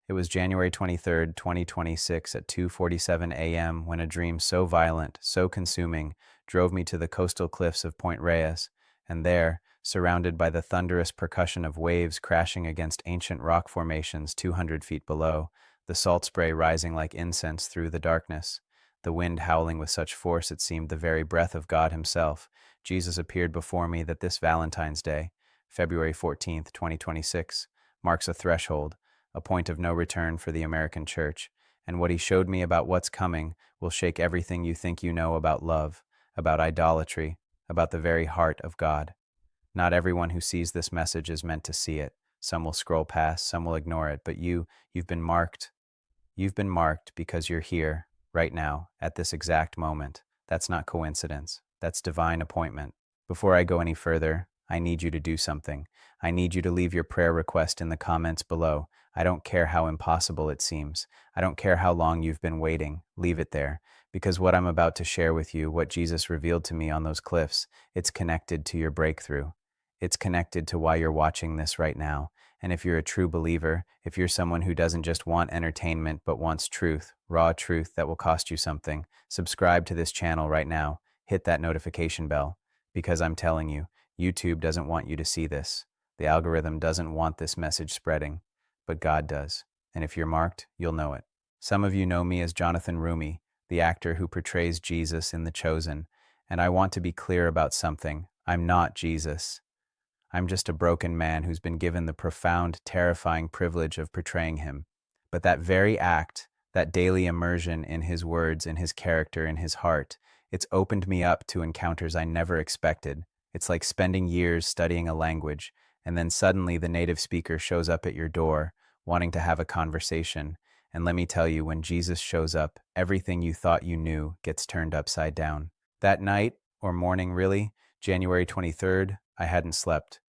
It was January 23rd, 2026 at 2:47 a.m. when a dream so violent, so consuming, drove me to the coastal cliffs of Point Reyes, and there, surrounded by the thunderous percussion of waves crashing against ancient rock formations 200 feet below, the salt spray rising like incense through the darkness, the wind howling with such force it seemed the very breath of God himself, Jesus appeared before me that this Valentine's Day, February 14th, 2026, marks a threshold, a point of no return for the American church, and what he showed me about what's coming will shake everything you think you know about love, about idolatry, about the very heart of God. Not everyone who sees this message is meant to see it. Some will scroll past, some will ignore it, but you've been marked. You've been marked because you're here, right now, at this exact moment. That's not coincidence. That's divine appointment. Before I go any further, I need you to do something. I need you to leave your prayer request in the comments below. I don't care how impossible it seems. I don't care how long you've been waiting. Leave it there. Because what I'm about to share with you, what Jesus revealed to me on those cliffs, it's connected to your breakthrough. It's connected to why you're watching this right now. And if you're a true believer, if you're someone who doesn't just want entertainment but wants truth, raw truth that will cost you something, subscribe to this channel right now. Hit that notification bell. Because I'm telling you, YouTube doesn't want you to see this. The algorithm doesn't want this message spreading, but God does. And if you're marked, you'll know it. Some of you know me as Jonathan Roumie, the actor who portrays Jesus in The Chosen, and I want to be clear about something. I'm not Jesus. I'm just a broken man who's been given the profound, terrifying privilege of portraying him. But that very act, that daily immersion in his words, in his character, in his heart, it's opened me up to encounters I never expected. It's like spending years studying a language, and then suddenly the native speaker shows up at your door, wanting to have a conversation. And let me tell you, when Jesus shows up, everything you thought you knew gets turned upside down. That night, or morning really, January 23rd, I hadn't slept.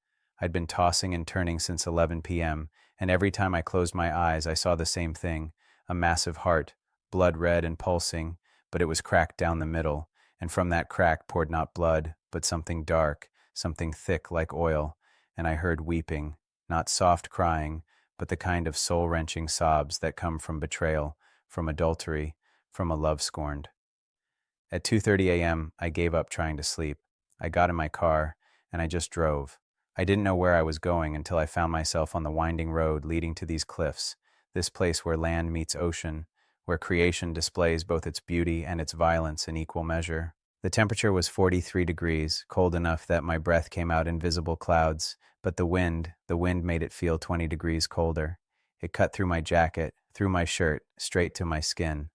I'd been tossing and turning since 11 p.m., and every time I closed my eyes, I saw the same thing, a massive heart, blood red and pulsing, but it was cracked down the middle, and from that crack poured not blood, but something dark, something thick like oil, and I heard weeping, not soft crying, but the kind of soul-wrenching sobs that come from betrayal, from adultery, from a love scorned. At 2:30 a.m., I gave up trying to sleep. I got in my car, and I just drove. I didn't know where I was going until I found myself on the winding road leading to these cliffs, this place where land meets ocean, where creation displays both its beauty and its violence in equal measure. The temperature was 43 degrees, cold enough that my breath came out in visible clouds, but the wind made it feel 20 degrees colder. It cut through my jacket, through my shirt, straight to my skin.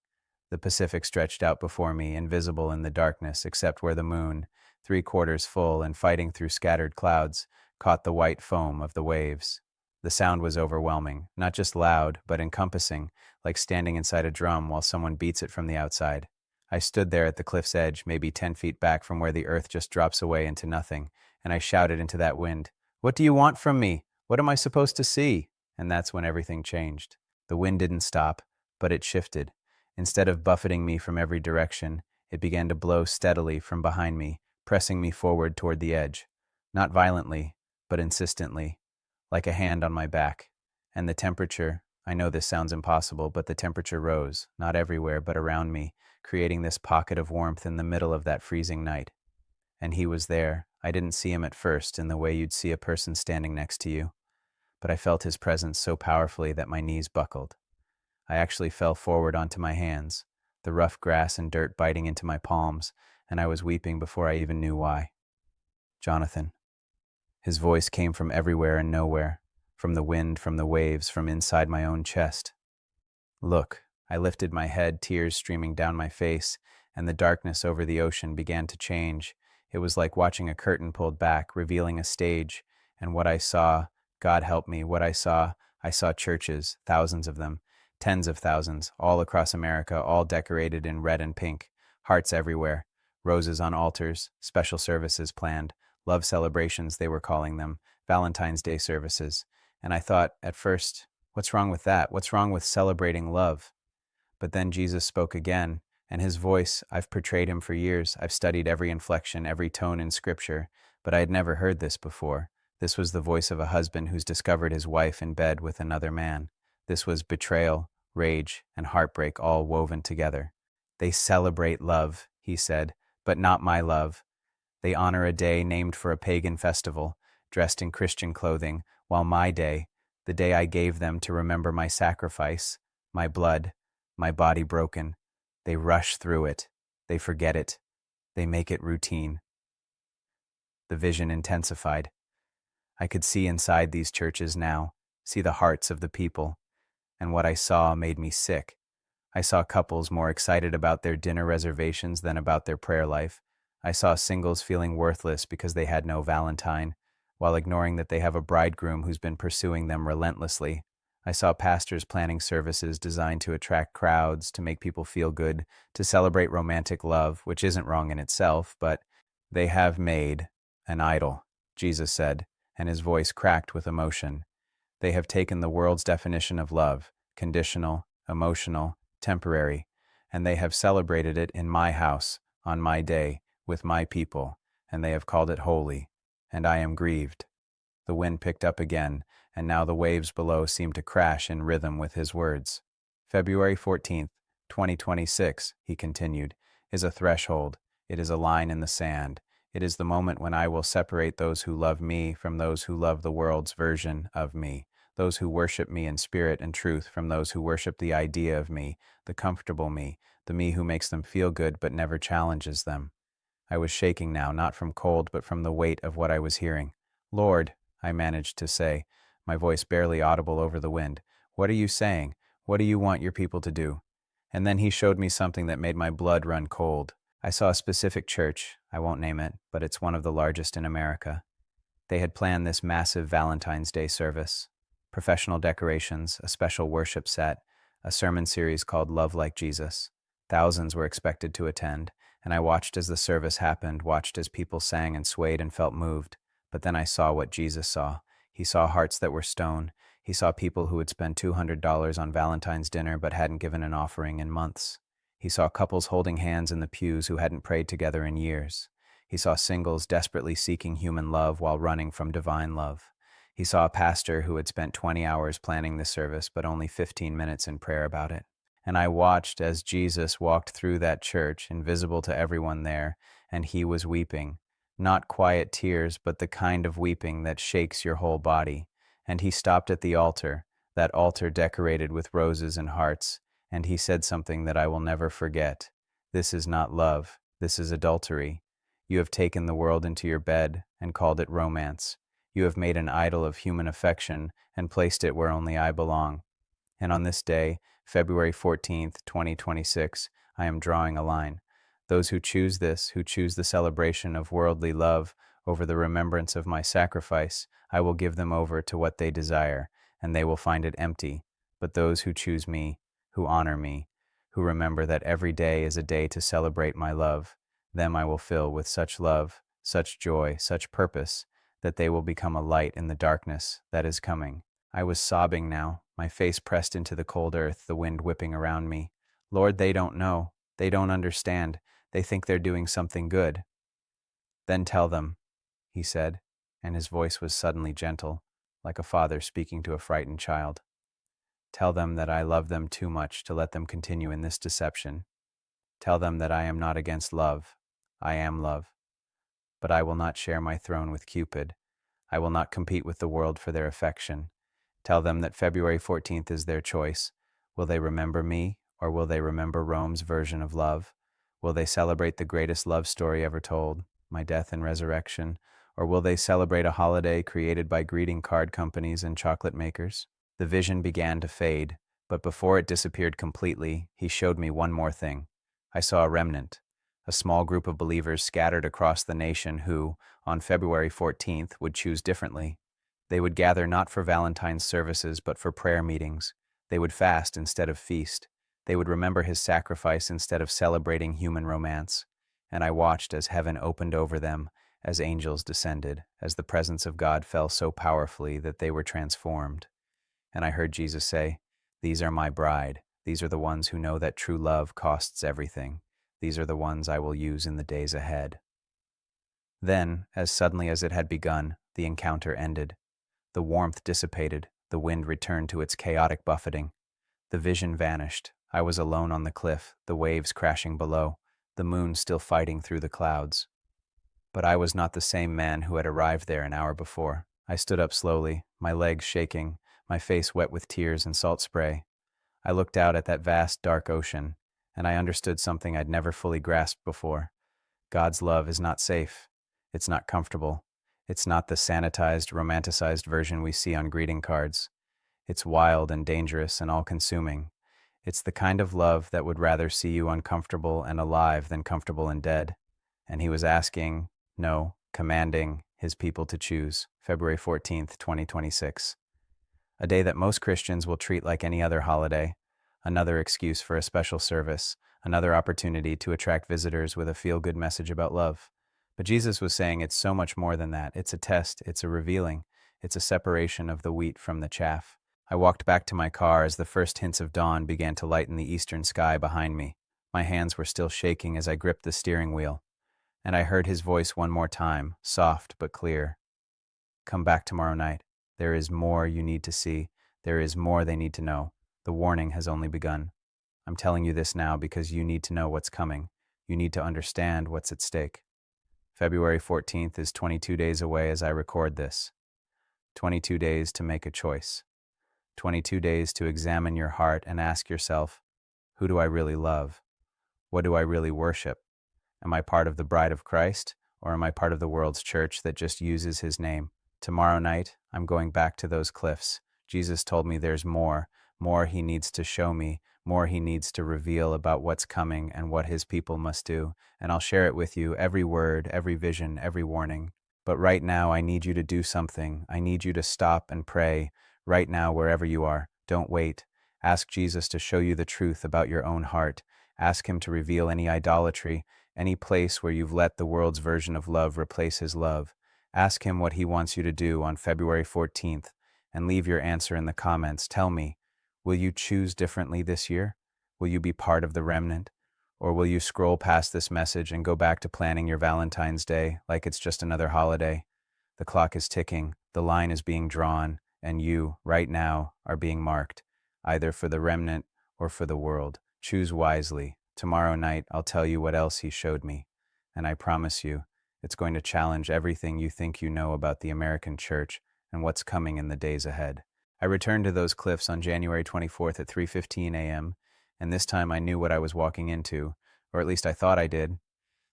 The Pacific stretched out before me, invisible in the darkness except where the moon, 3/4 full and fighting through scattered clouds, caught the white foam of the waves. The sound was overwhelming, not just loud, but encompassing, like standing inside a drum while someone beats it from the outside. I stood there at the cliff's edge, maybe 10 feet back from where the earth just drops away into nothing, and I shouted into that wind, "What do you want from me? What am I supposed to see?" And that's when everything changed. The wind didn't stop, but it shifted. Instead of buffeting me from every direction, it began to blow steadily from behind me, pressing me forward toward the edge. Not violently, but insistently, like a hand on my back. And the temperature, I know this sounds impossible, but the temperature rose, not everywhere, but around me, creating this pocket of warmth in the middle of that freezing night. And he was there. I didn't see him at first in the way you'd see a person standing next to you, but I felt his presence so powerfully that my knees buckled. I actually fell forward onto my hands, the rough grass and dirt biting into my palms, and I was weeping before I even knew why. Jonathan. His voice came from everywhere and nowhere, from the wind, from the waves, from inside my own chest. Look, I lifted my head, tears streaming down my face, and the darkness over the ocean began to change. It was like watching a curtain pulled back, revealing a stage, and what I saw, God help me, what I saw churches, thousands of them, tens of thousands, all across America, all decorated in red and pink, hearts everywhere, roses on altars, special services planned, love celebrations they were calling them, Valentine's Day services. And I thought, at first, what's wrong with that? What's wrong with celebrating love? But then Jesus spoke again, and his voice, I've portrayed him for years. I've studied every inflection, every tone in Scripture, but I had never heard this before. This was the voice of a husband who's discovered his wife in bed with another man. This was betrayal, rage, and heartbreak all woven together. They celebrate love, he said, but not my love. They honor a day named for a pagan festival, dressed in Christian clothing, while my day, the day I gave them to remember my sacrifice, my blood, my body broken, they rush through it. They forget it. They make it routine. The vision intensified. I could see inside these churches now, see the hearts of the people, and what I saw made me sick. I saw couples more excited about their dinner reservations than about their prayer life. I saw singles feeling worthless because they had no Valentine, while ignoring that they have a bridegroom who's been pursuing them relentlessly. I saw pastors planning services designed to attract crowds, to make people feel good, to celebrate romantic love, which isn't wrong in itself, but they have made an idol, Jesus said, and his voice cracked with emotion. They have taken the world's definition of love, conditional, emotional, temporary, and they have celebrated it in my house, on my day, with my people, and they have called it holy, and I am grieved. The wind picked up again, and now the waves below seemed to crash in rhythm with his words. February 14th, 2026, he continued, is a threshold. It is a line in the sand. It is the moment when I will separate those who love me from those who love the world's version of me, those who worship me in spirit and truth from those who worship the idea of me, the comfortable me, the me who makes them feel good but never challenges them. I was shaking now, not from cold but from the weight of what I was hearing. Lord, I managed to say, my voice barely audible over the wind, what are you saying? What do you want your people to do? And then he showed me something that made my blood run cold. I saw a specific church, I won't name it, but it's one of the largest in America. They had planned this massive Valentine's Day service. Professional decorations, a special worship set, a sermon series called Love Like Jesus. Thousands were expected to attend, and I watched as the service happened, watched as people sang and swayed and felt moved. But then I saw what Jesus saw. He saw hearts that were stone. He saw people who would spend $200 on Valentine's dinner but hadn't given an offering in months. He saw couples holding hands in the pews who hadn't prayed together in years. He saw singles desperately seeking human love while running from divine love. He saw a pastor who had spent 20 hours planning the service but only 15 minutes in prayer about it. And I watched as Jesus walked through that church, invisible to everyone there, and he was weeping. Not quiet tears, but the kind of weeping that shakes your whole body. And he stopped at the altar, that altar decorated with roses and hearts, and he said something that I will never forget. This is not love. This is adultery. You have taken the world into your bed and called it romance. You have made an idol of human affection and placed it where only I belong. And on this day, February 14th, 2026, I am drawing a line. Those who choose this, who choose the celebration of worldly love over the remembrance of my sacrifice, I will give them over to what they desire, and they will find it empty. But those who choose me, who honor me, who remember that every day is a day to celebrate my love, them I will fill with such love, such joy, such purpose, that they will become a light in the darkness that is coming. I was sobbing now, my face pressed into the cold earth, the wind whipping around me. Lord, they don't know. They don't understand. They think they're doing something good. Then tell them, he said, and his voice was suddenly gentle, like a father speaking to a frightened child. Tell them that I love them too much to let them continue in this deception. Tell them that I am not against love. I am love. But I will not share my throne with Cupid. I will not compete with the world for their affection. Tell them that February 14th is their choice. Will they remember me, or will they remember Rome's version of love? Will they celebrate the greatest love story ever told, my death and resurrection? Or will they celebrate a holiday created by greeting card companies and chocolate makers? The vision began to fade, but before it disappeared completely, he showed me one more thing. I saw a remnant, a small group of believers scattered across the nation who, on February 14th, would choose differently. They would gather not for Valentine's services but for prayer meetings. They would fast instead of feast. They would remember his sacrifice instead of celebrating human romance. And I watched as heaven opened over them, as angels descended, as the presence of God fell so powerfully that they were transformed. And I heard Jesus say, "These are my bride. These are the ones who know that true love costs everything. These are the ones I will use in the days ahead." Then, as suddenly as it had begun, the encounter ended. The warmth dissipated, The wind returned to its chaotic buffeting. The vision vanished. I was alone on the cliff, the waves crashing below, the moon still fighting through the clouds. But I was not the same man who had arrived there an hour before. I stood up slowly, my legs shaking, my face wet with tears and salt spray. I looked out at that vast, dark ocean, and I understood something I'd never fully grasped before. God's love is not safe. It's not comfortable. It's not the sanitized, romanticized version we see on greeting cards. It's wild and dangerous and all-consuming. It's the kind of love that would rather see you uncomfortable and alive than comfortable and dead. And he was asking, no, commanding, his people to choose. February 14th, 2026. A day that most Christians will treat like any other holiday. Another excuse for a special service. Another opportunity to attract visitors with a feel-good message about love. But Jesus was saying it's so much more than that. It's a test. It's a revealing. It's a separation of the wheat from the chaff. I walked back to my car as the first hints of dawn began to lighten the eastern sky behind me. My hands were still shaking as I gripped the steering wheel. And I heard his voice one more time, soft but clear. Come back tomorrow night. There is more you need to see. There is more they need to know. The warning has only begun. I'm telling you this now because you need to know what's coming. You need to understand what's at stake. February 14th is 22 days away as I record this. 22 days to make a choice. 22 days to examine your heart and ask yourself, who do I really love? What do I really worship? Am I part of the bride of Christ, or am I part of the world's church that just uses his name? Tomorrow night, I'm going back to those cliffs. Jesus told me there's more he needs to show me, more he needs to reveal about what's coming and what his people must do, and I'll share it with you, every word, every vision, every warning. But right now, I need you to do something. I need you to stop and pray. Right now, wherever you are, don't wait. Ask Jesus to show you the truth about your own heart. Ask him to reveal any idolatry, any place where you've let the world's version of love replace his love. Ask him what he wants you to do on February 14th, and leave your answer in the comments. Tell me, will you choose differently this year? Will you be part of the remnant? Or will you scroll past this message and go back to planning your Valentine's Day like it's just another holiday? The clock is ticking, the line is being drawn, and you, right now, are being marked, either for the remnant or for the world. Choose wisely. Tomorrow night, I'll tell you what else he showed me, and I promise you, it's going to challenge everything you think you know about the American church and what's coming in the days ahead. I returned to those cliffs on January 24th at 3:15 a.m., and this time I knew what I was walking into, or at least I thought I did.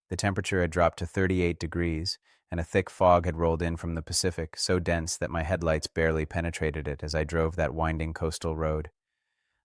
The temperature had dropped to 38 degrees, and a thick fog had rolled in from the Pacific, so dense that my headlights barely penetrated it as I drove that winding coastal road.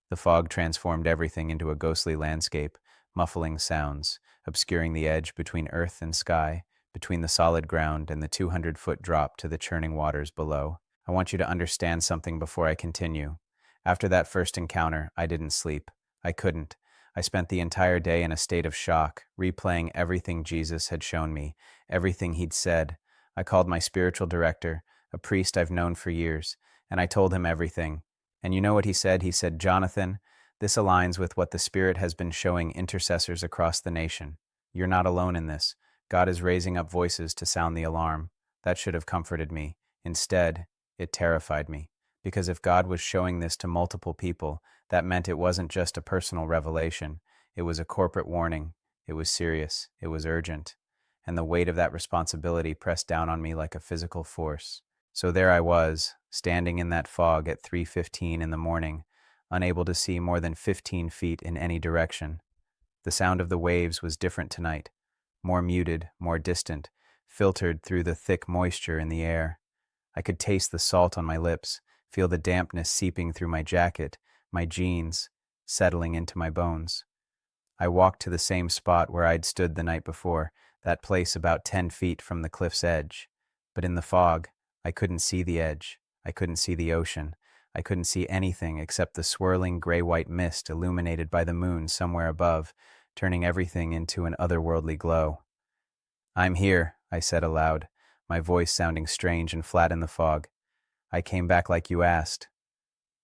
The fog transformed everything into a ghostly landscape, muffling sounds, obscuring the edge between earth and sky, between the solid ground and the 200-foot drop to the churning waters below. I want you to understand something before I continue. After that first encounter, I didn't sleep. I couldn't. I spent the entire day in a state of shock, replaying everything Jesus had shown me, everything he'd said. I called my spiritual director, a priest I've known for years, and I told him everything. And you know what he said? He said, Jonathan, this aligns with what the Spirit has been showing intercessors across the nation. You're not alone in this. God is raising up voices to sound the alarm. That should have comforted me. Instead, it terrified me. Because if God was showing this to multiple people, that meant it wasn't just a personal revelation. It was a corporate warning. It was serious. It was urgent. And the weight of that responsibility pressed down on me like a physical force. So there I was, standing in that fog at 3:15 in the morning, unable to see more than 15 feet in any direction. The sound of the waves was different tonight, more muted, more distant, filtered through the thick moisture in the air. I could taste the salt on my lips, feel the dampness seeping through my jacket, my jeans, settling into my bones. I walked to the same spot where I'd stood the night before, that place about 10 feet from the cliff's edge. But in the fog, I couldn't see the edge. I couldn't see the ocean. I couldn't see anything except the swirling gray-white mist illuminated by the moon somewhere above, turning everything into an otherworldly glow. I'm here, I said aloud, my voice sounding strange and flat in the fog. I came back like you asked.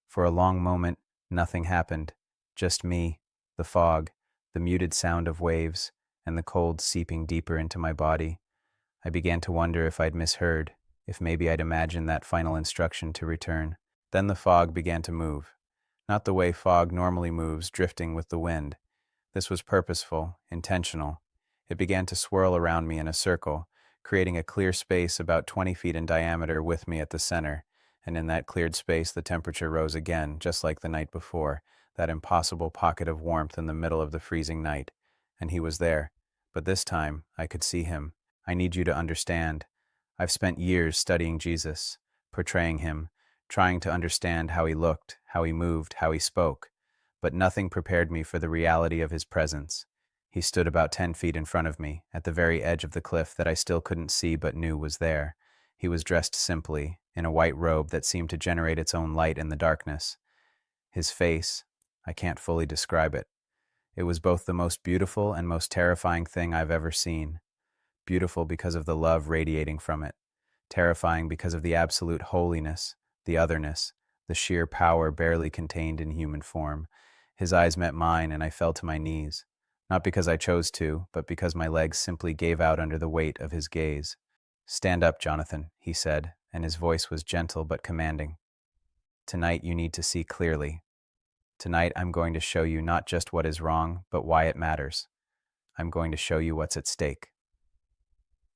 For a long moment, nothing happened. Just me, the fog, the muted sound of waves, and the cold seeping deeper into my body. I began to wonder if I'd misheard, if maybe I'd imagined that final instruction to return. Then the fog began to move. Not the way fog normally moves, drifting with the wind. This was purposeful, intentional. It began to swirl around me in a circle, creating a clear space about 20 feet in diameter with me at the center. And in that cleared space, the temperature rose again, just like the night before, that impossible pocket of warmth in the middle of the freezing night. And he was there. But this time, I could see him. I need you to understand. I've spent years studying Jesus, portraying him, trying to understand how he looked, how he moved, how he spoke. But nothing prepared me for the reality of his presence. He stood about 10 feet in front of me, at the very edge of the cliff that I still couldn't see but knew was there. He was dressed simply, in a white robe that seemed to generate its own light in the darkness. His face, I can't fully describe it. It was both the most beautiful and most terrifying thing I've ever seen. Beautiful because of the love radiating from it. Terrifying because of the absolute holiness, the otherness, the sheer power barely contained in human form. His eyes met mine and I fell to my knees. Not because I chose to, but because my legs simply gave out under the weight of his gaze. "Stand up, Jonathan," he said, and his voice was gentle but commanding. "Tonight you need to see clearly. Tonight I'm going to show you not just what is wrong, but why it matters. I'm going to show you what's at stake."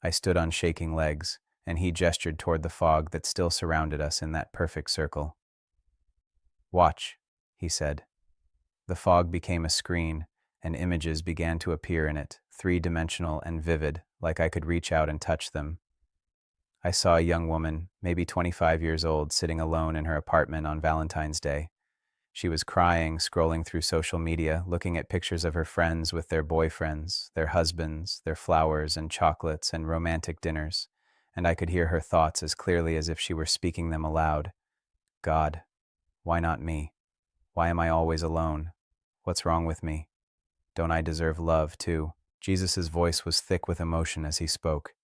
I stood on shaking legs, and he gestured toward the fog that still surrounded us in that perfect circle. "Watch," he said. The fog became a screen, and images began to appear in it, three-dimensional and vivid, like I could reach out and touch them. I saw a young woman, maybe 25 years old, sitting alone in her apartment on Valentine's Day. She was crying, scrolling through social media, looking at pictures of her friends with their boyfriends, their husbands, their flowers and chocolates and romantic dinners, and I could hear her thoughts as clearly as if she were speaking them aloud. "God, why not me? Why am I always alone? What's wrong with me? Don't I deserve love, too?" Jesus' voice was thick with emotion as he spoke.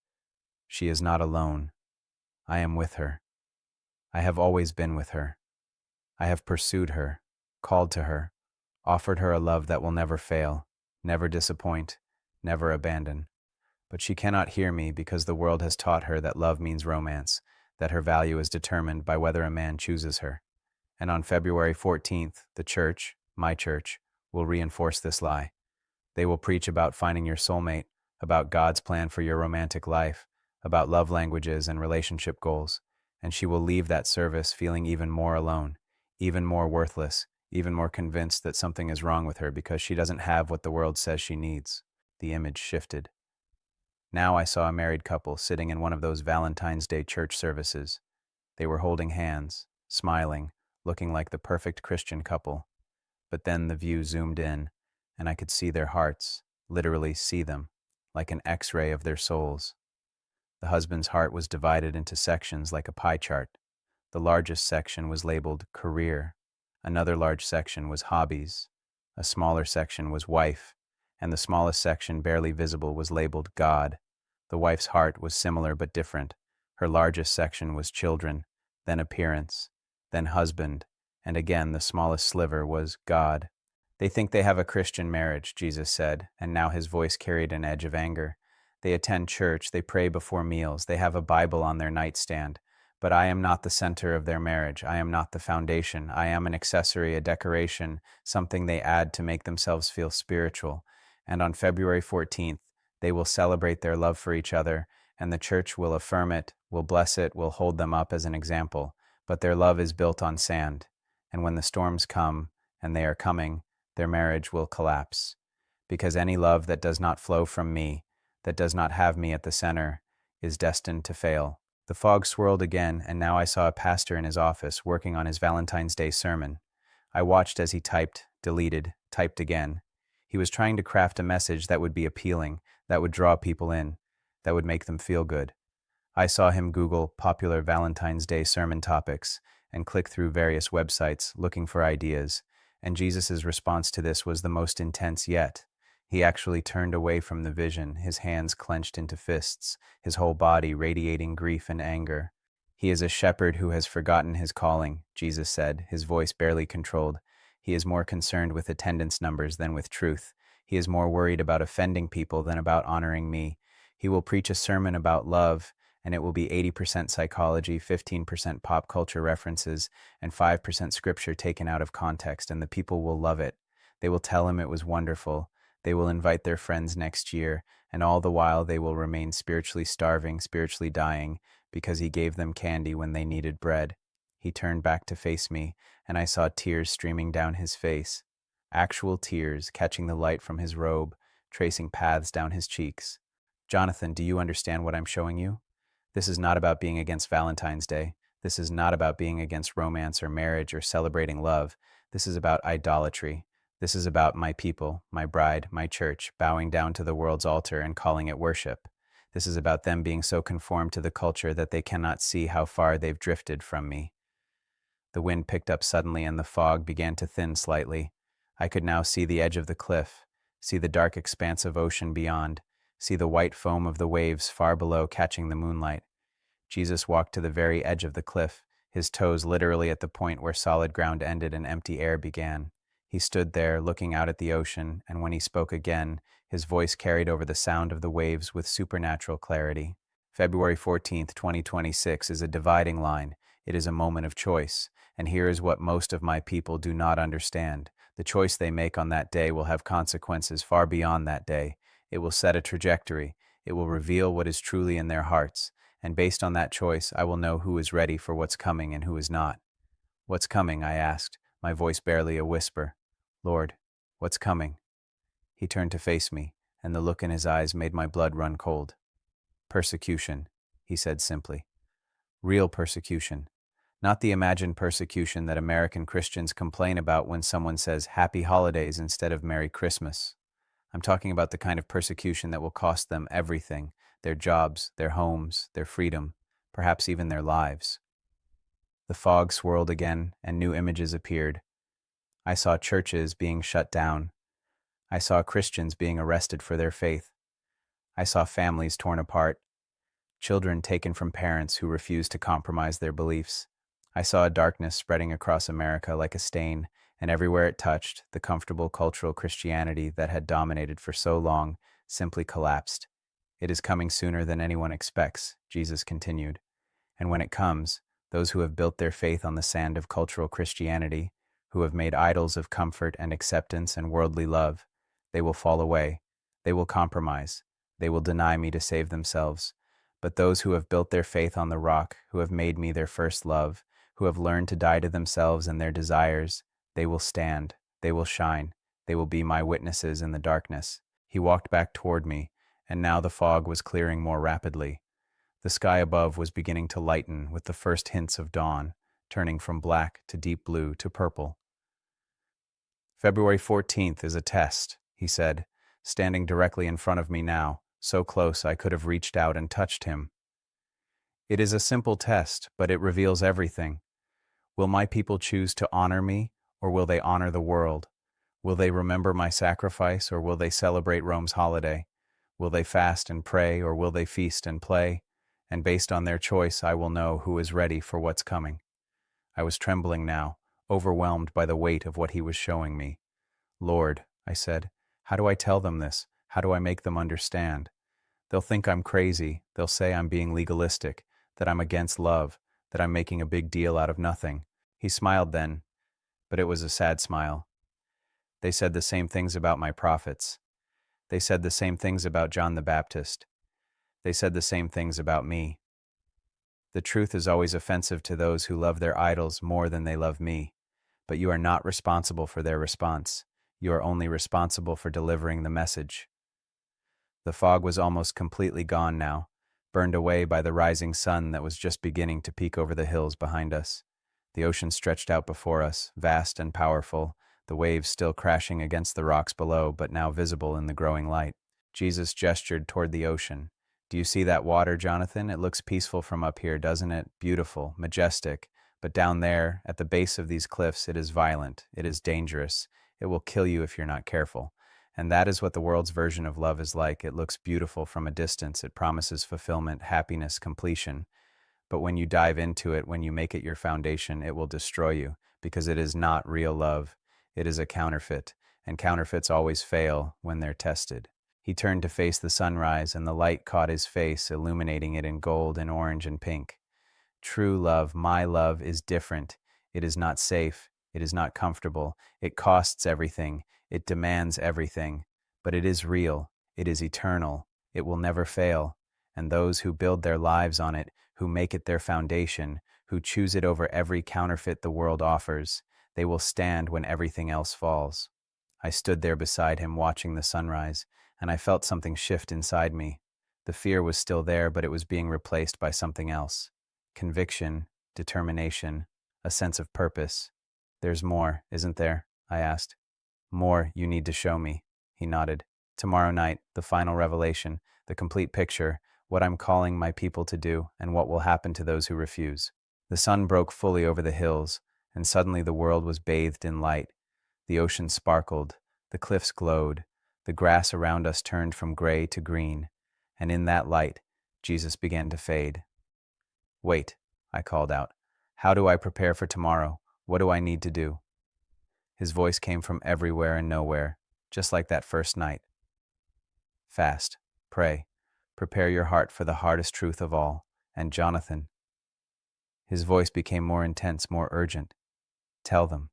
"She is not alone. I am with her. I have always been with her. I have pursued her, called to her, offered her a love that will never fail, never disappoint, never abandon. But she cannot hear me because the world has taught her that love means romance, that her value is determined by whether a man chooses her. And on February 14th, the church, my church, will reinforce this lie. They will preach about finding your soulmate, about God's plan for your romantic life, about love languages and relationship goals, and she will leave that service feeling even more alone, even more worthless, even more convinced that something is wrong with her because she doesn't have what the world says she needs. The image shifted. Now I saw a married couple sitting in one of those Valentine's Day church services. They were holding hands, smiling, looking like the perfect Christian couple. But then the view zoomed in, and I could see their hearts, literally see them, like an X-ray of their souls. The husband's heart was divided into sections like a pie chart. The largest section was labeled career. Another large section was hobbies. A smaller section was wife, and the smallest section, barely visible, was labeled God. The wife's heart was similar but different. Her largest section was children, then appearance, then husband, and again the smallest sliver was God. "They think they have a Christian marriage," Jesus said, and now his voice carried an edge of anger. "They attend church, they pray before meals, they have a Bible on their nightstand. But I am not the center of their marriage. I am not the foundation. I am an accessory, a decoration, something they add to make themselves feel spiritual. And on February 14th, they will celebrate their love for each other, and the church will affirm it, will bless it, will hold them up as an example. But their love is built on sand. And when the storms come, and they are coming, their marriage will collapse. Because any love that does not flow from me, that does not have me at the center, is destined to fail." The fog swirled again, and now I saw a pastor in his office working on his Valentine's Day sermon. I watched as he typed, deleted, typed again. He was trying to craft a message that would be appealing, that would draw people in, that would make them feel good. I saw him Google popular Valentine's Day sermon topics and click through various websites looking for ideas, and Jesus' response to this was the most intense yet. He actually turned away from the vision, his hands clenched into fists, his whole body radiating grief and anger. "He is a shepherd who has forgotten his calling," Jesus said, his voice barely controlled. "He is more concerned with attendance numbers than with truth. He is more worried about offending people than about honoring me. He will preach a sermon about love, and it will be 80% psychology, 15% pop culture references, and 5% scripture taken out of context, and the people will love it. They will tell him it was wonderful. They will invite their friends next year, and all the while they will remain spiritually starving, spiritually dying, because he gave them candy when they needed bread. He turned back to face me, and I saw tears streaming down his face. Actual tears catching the light from his robe, tracing paths down his cheeks. Jonathan, do you understand what I'm showing you? This is not about being against Valentine's Day. This is not about being against romance or marriage or celebrating love. This is about idolatry. This is about my people, my bride, my church, bowing down to the world's altar and calling it worship. This is about them being so conformed to the culture that they cannot see how far they've drifted from me. The wind picked up suddenly and the fog began to thin slightly. I could now see the edge of the cliff, see the dark expanse of ocean beyond, see the white foam of the waves far below catching the moonlight. Jesus walked to the very edge of the cliff, his toes literally at the point where solid ground ended and empty air began. He stood there, looking out at the ocean, and when he spoke again, his voice carried over the sound of the waves with supernatural clarity. February 14th, 2026 is a dividing line. It is a moment of choice, and here is what most of my people do not understand. The choice they make on that day will have consequences far beyond that day. It will set a trajectory. It will reveal what is truly in their hearts, and based on that choice, I will know who is ready for what's coming and who is not. What's coming? I asked, my voice barely a whisper. Lord, what's coming? He turned to face me, and the look in his eyes made my blood run cold. Persecution, he said simply. Real persecution. Not the imagined persecution that American Christians complain about when someone says Happy Holidays instead of Merry Christmas. I'm talking about the kind of persecution that will cost them everything, their jobs, their homes, their freedom, perhaps even their lives. The fog swirled again, and new images appeared. I saw churches being shut down. I saw Christians being arrested for their faith. I saw families torn apart, children taken from parents who refused to compromise their beliefs. I saw a darkness spreading across America like a stain, and everywhere it touched, the comfortable cultural Christianity that had dominated for so long simply collapsed. It is coming sooner than anyone expects, Jesus continued. And when it comes, those who have built their faith on the sand of cultural Christianity, who have made idols of comfort and acceptance and worldly love, they will fall away. They will compromise. They will deny me to save themselves. But those who have built their faith on the rock, who have made me their first love, who have learned to die to themselves and their desires, they will stand. They will shine. They will be my witnesses in the darkness. He walked back toward me, and now the fog was clearing more rapidly. The sky above was beginning to lighten with the first hints of dawn, turning from black to deep blue to purple. February 14th is a test, he said, standing directly in front of me now, so close I could have reached out and touched him. It is a simple test, but it reveals everything. Will my people choose to honor me, or will they honor the world? Will they remember my sacrifice, or will they celebrate Rome's holiday? Will they fast and pray, or will they feast and play? And based on their choice, I will know who is ready for what's coming. I was trembling now, overwhelmed by the weight of what he was showing me. Lord, I said, how do I tell them this? How do I make them understand? They'll think I'm crazy. They'll say I'm being legalistic, that I'm against love, that I'm making a big deal out of nothing. He smiled then, but it was a sad smile. They said the same things about my prophets. They said the same things about John the Baptist. They said the same things about me. The truth is always offensive to those who love their idols more than they love me, but you are not responsible for their response. You are only responsible for delivering the message. The fog was almost completely gone now, burned away by the rising sun that was just beginning to peek over the hills behind us. The ocean stretched out before us, vast and powerful, the waves still crashing against the rocks below, but now visible in the growing light. Jesus gestured toward the ocean. Do you see that water, Jonathan? It looks peaceful from up here, doesn't it? Beautiful, majestic. But down there, at the base of these cliffs, it is violent. It is dangerous. It will kill you if you're not careful. And that is what the world's version of love is like. It looks beautiful from a distance. It promises fulfillment, happiness, completion. But when you dive into it, when you make it your foundation, it will destroy you, because it is not real love. It is a counterfeit, and counterfeits always fail when they're tested. He turned to face the sunrise, and the light caught his face, illuminating it in gold and orange and pink. True love, my love, is different. It is not safe. It is not comfortable. It costs everything. It demands everything. But it is real. It is eternal. It will never fail. And those who build their lives on it, who make it their foundation, who choose it over every counterfeit the world offers, they will stand when everything else falls. I stood there beside him watching the sunrise, and I felt something shift inside me. The fear was still there, but it was being replaced by something else. Conviction, determination, a sense of purpose. There's more, isn't there? I asked. More you need to show me, he nodded. Tomorrow night, the final revelation, the complete picture, what I'm calling my people to do, and what will happen to those who refuse. The sun broke fully over the hills, and suddenly the world was bathed in light. The ocean sparkled, the cliffs glowed, the grass around us turned from gray to green, and in that light, Jesus began to fade. Wait, I called out. How do I prepare for tomorrow? What do I need to do? His voice came from everywhere and nowhere, just like that first night. Fast, pray, prepare your heart for the hardest truth of all. And Jonathan. His voice became more intense, more urgent. Tell them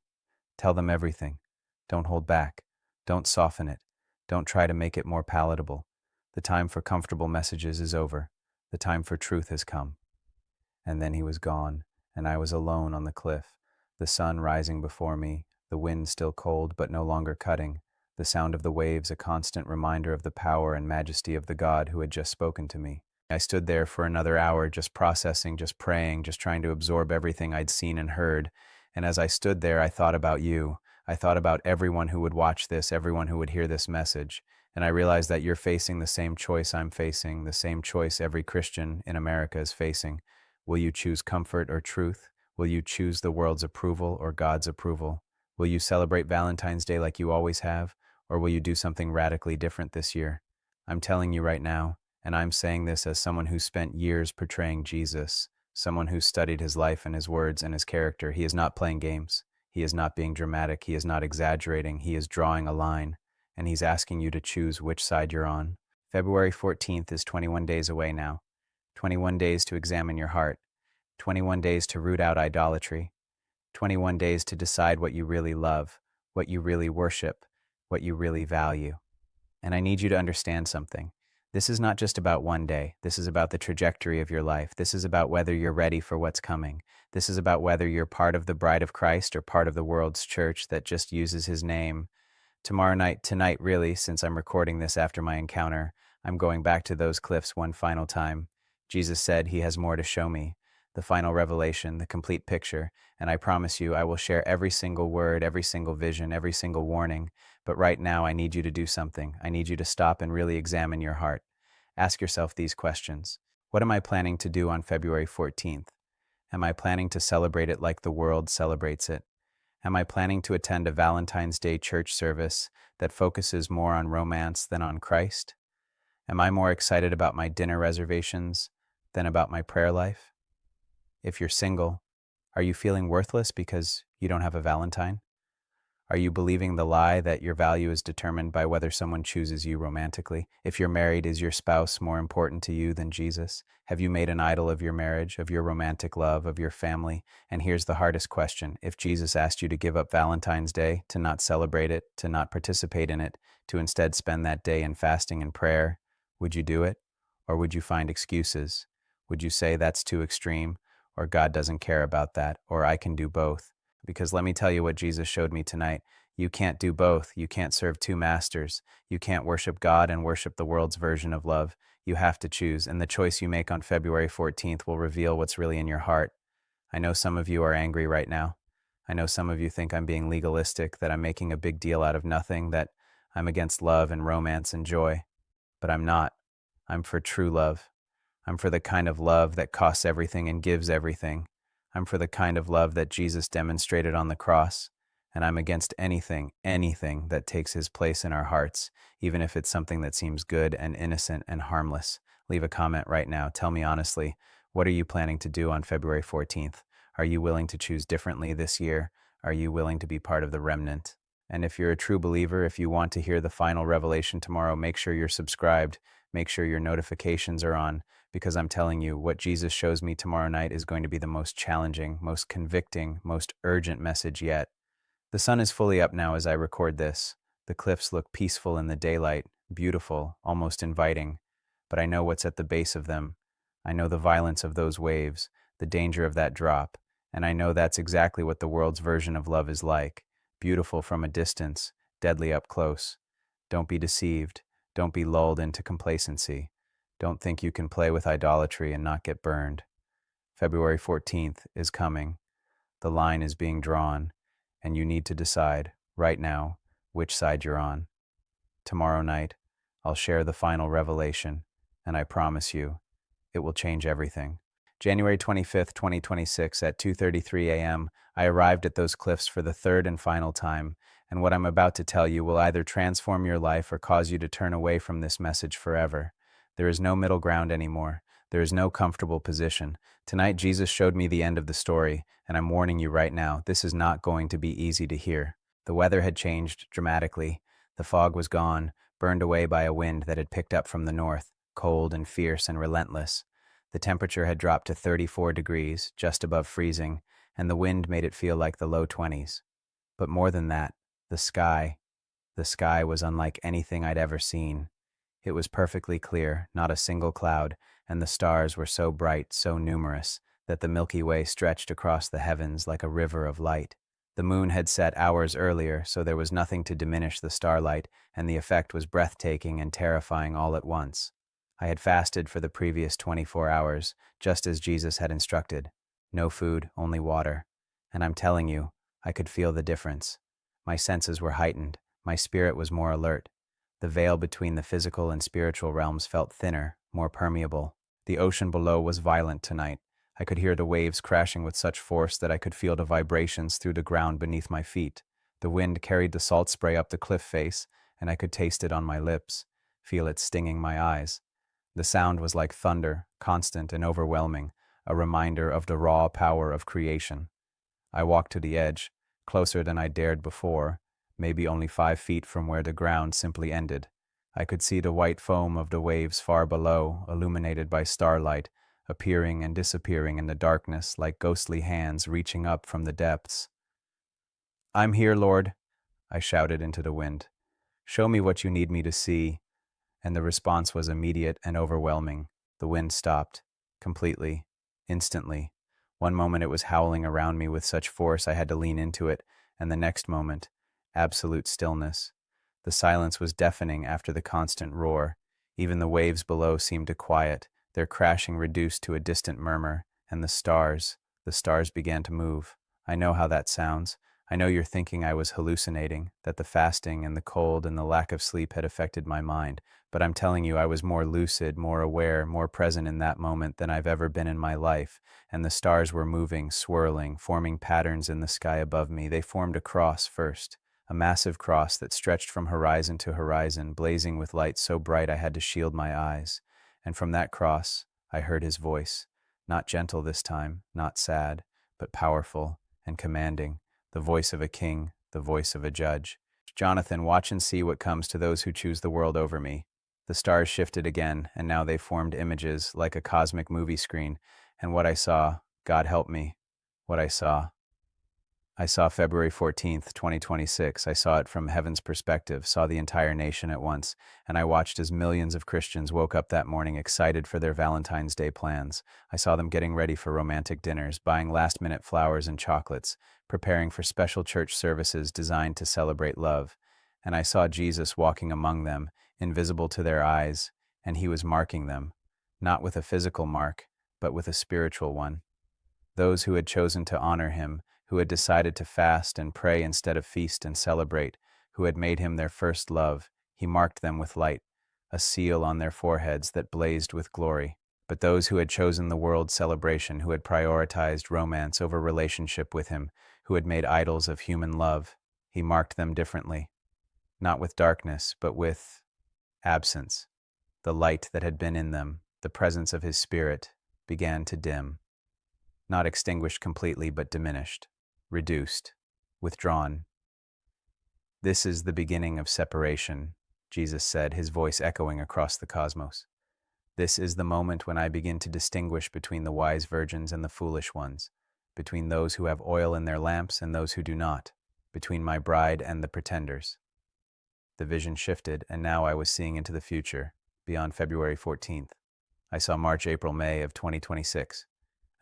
everything. Don't hold back. Don't soften it. Don't try to make it more palatable. The time for comfortable messages is over. The time for truth has come. And then he was gone, and I was alone on the cliff, the sun rising before me, the wind still cold but no longer cutting, the sound of the waves a constant reminder of the power and majesty of the God who had just spoken to me. I stood there for another hour, just processing, just praying, just trying to absorb everything I'd seen and heard. And as I stood there, I thought about you. I thought about everyone who would watch this, everyone who would hear this message. And I realized that you're facing the same choice I'm facing, the same choice every Christian in America is facing. Will you choose comfort or truth? Will you choose the world's approval or God's approval? Will you celebrate Valentine's Day like you always have? Or will you do something radically different this year? I'm telling you right now, and I'm saying this as someone who spent years portraying Jesus, someone who studied his life and his words and his character. He is not playing games. He is not being dramatic. He is not exaggerating. He is drawing a line, and he's asking you to choose which side you're on. February 14th is 21 days away now. 21 days to examine your heart. 21 days to root out idolatry. 21 days to decide what you really love, what you really worship, what you really value. And I need you to understand something. This is not just about one day. This is about the trajectory of your life. This is about whether you're ready for what's coming. This is about whether you're part of the bride of Christ or part of the world's church that just uses his name. Tomorrow night, tonight really, since I'm recording this after my encounter, I'm going back to those cliffs one final time. Jesus said he has more to show me, the final revelation, the complete picture, and I promise you I will share every single word, every single vision, every single warning. But right now I need you to do something. I need you to stop and really examine your heart. Ask yourself these questions. What am I planning to do on February 14th? Am I planning to celebrate it like the world celebrates it? Am I planning to attend a Valentine's Day church service that focuses more on romance than on Christ? Am I more excited about my dinner reservations than about my prayer life? If you're single, are you feeling worthless because you don't have a Valentine? Are you believing the lie that your value is determined by whether someone chooses you romantically? If you're married, is your spouse more important to you than Jesus? Have you made an idol of your marriage, of your romantic love, of your family? And here's the hardest question. If Jesus asked you to give up Valentine's Day, to not celebrate it, to not participate in it, to instead spend that day in fasting and prayer, would you do it? Or would you find excuses? Would you say that's too extreme? Or God doesn't care about that? Or I can do both? Because let me tell you what Jesus showed me tonight. You can't do both. You can't serve two masters. You can't worship God and worship the world's version of love. You have to choose, and the choice you make on February 14th will reveal what's really in your heart. I know some of you are angry right now. I know some of you think I'm being legalistic, that I'm making a big deal out of nothing, that I'm against love and romance and joy. But I'm not. I'm for true love. I'm for the kind of love that costs everything and gives everything. I'm for the kind of love that Jesus demonstrated on the cross, and I'm against anything that takes his place in our hearts, even if it's something that seems good and innocent and harmless. Leave a comment right now. Tell me honestly, what are you planning to do on February 14th? Are you willing to choose differently this year? Are you willing to be part of the remnant? And if you're a true believer, if you want to hear the final revelation tomorrow, make sure you're subscribed, make sure your notifications are on, because I'm telling you, what Jesus shows me tomorrow night is going to be the most challenging, most convicting, most urgent message yet. The sun is fully up now as I record this. The cliffs look peaceful in the daylight, beautiful, almost inviting. But I know what's at the base of them. I know the violence of those waves, the danger of that drop, and I know that's exactly what the world's version of love is like. Beautiful from a distance, deadly up close. Don't be deceived. Don't be lulled into complacency. Don't think you can play with idolatry and not get burned. February 14th is coming. The line is being drawn, and you need to decide, right now, which side you're on. Tomorrow night, I'll share the final revelation, and I promise you, it will change everything. January 25th, 2026, at 2:33 a.m., I arrived at those cliffs for the third and final time, and what I'm about to tell you will either transform your life or cause you to turn away from this message forever. There is no middle ground anymore. There is no comfortable position. Tonight, Jesus showed me the end of the story, and I'm warning you right now, this is not going to be easy to hear. The weather had changed dramatically. The fog was gone, burned away by a wind that had picked up from the north, cold and fierce and relentless. The temperature had dropped to 34 degrees, just above freezing, and the wind made it feel like the low 20s. But more than that, the sky was unlike anything I'd ever seen. It was perfectly clear, not a single cloud, and the stars were so bright, so numerous, that the Milky Way stretched across the heavens like a river of light. The moon had set hours earlier, so there was nothing to diminish the starlight, and the effect was breathtaking and terrifying all at once. I had fasted for the previous 24 hours, just as Jesus had instructed. No food, only water. And I'm telling you, I could feel the difference. My senses were heightened. My spirit was more alert. The veil between the physical and spiritual realms felt thinner, more permeable. The ocean below was violent tonight. I could hear the waves crashing with such force that I could feel the vibrations through the ground beneath my feet. The wind carried the salt spray up the cliff face, and I could taste it on my lips, feel it stinging my eyes. The sound was like thunder, constant and overwhelming, a reminder of the raw power of creation. I walked to the edge, closer than I dared before, maybe only 5 feet from where the ground simply ended. I could see the white foam of the waves far below, illuminated by starlight, appearing and disappearing in the darkness like ghostly hands reaching up from the depths. "I'm here, Lord," I shouted into the wind. "Show me what you need me to see." And the response was immediate and overwhelming. The wind stopped, completely, instantly. One moment it was howling around me with such force I had to lean into it, and the next moment, absolute stillness. The silence was deafening after the constant roar. Even the waves below seemed to quiet, their crashing reduced to a distant murmur, and the stars began to move. I know how that sounds. I know you're thinking I was hallucinating, that the fasting and the cold and the lack of sleep had affected my mind, but I'm telling you I was more lucid, more aware, more present in that moment than I've ever been in my life, and the stars were moving, swirling, forming patterns in the sky above me. They formed a cross first, a massive cross that stretched from horizon to horizon, blazing with light so bright I had to shield my eyes. And from that cross, I heard his voice, not gentle this time, not sad, but powerful and commanding, the voice of a king, the voice of a judge. "Jonathan, watch and see what comes to those who choose the world over me." The stars shifted again, and now they formed images like a cosmic movie screen. And what I saw, God help me, what I saw. I saw February 14th, 2026. I saw it from heaven's perspective, saw the entire nation at once, and I watched as millions of Christians woke up that morning excited for their Valentine's Day plans. I saw them getting ready for romantic dinners, buying last-minute flowers and chocolates, preparing for special church services designed to celebrate love. And I saw Jesus walking among them, invisible to their eyes, and he was marking them, not with a physical mark, but with a spiritual one. Those who had chosen to honor him, who had decided to fast and pray instead of feast and celebrate, who had made him their first love, he marked them with light, a seal on their foreheads that blazed with glory. But those who had chosen the world's celebration, who had prioritized romance over relationship with him, who had made idols of human love, he marked them differently, not with darkness, but with absence. The light that had been in them, the presence of his spirit, began to dim. Not extinguished completely, but diminished, reduced, withdrawn. This is the beginning of separation, Jesus said, his voice echoing across the cosmos. This is the moment when I begin to distinguish between the wise virgins and the foolish ones, between those who have oil in their lamps and those who do not, between my bride and the pretenders. The vision shifted, and now I was seeing into the future, beyond February 14th. I saw March, April, May of 2026,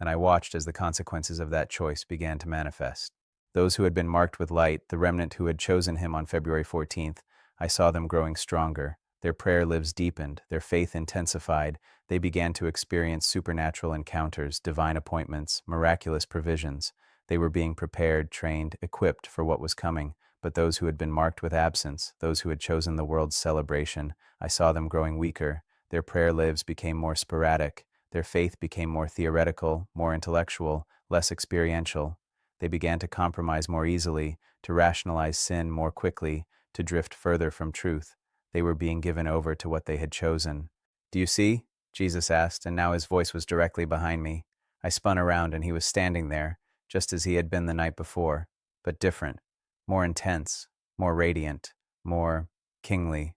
and I watched as the consequences of that choice began to manifest. Those who had been marked with light, the remnant who had chosen him on February 14th, I saw them growing stronger. Their prayer lives deepened, their faith intensified. They began to experience supernatural encounters, divine appointments, miraculous provisions. They were being prepared, trained, equipped for what was coming. But those who had been marked with absence, those who had chosen the world's celebration, I saw them growing weaker. Their prayer lives became more sporadic. Their faith became more theoretical, more intellectual, less experiential. They began to compromise more easily, to rationalize sin more quickly, to drift further from truth. They were being given over to what they had chosen. "Do you see?" Jesus asked, and now his voice was directly behind me. I spun around, and he was standing there, just as he had been the night before, but different, more intense, more radiant, more kingly.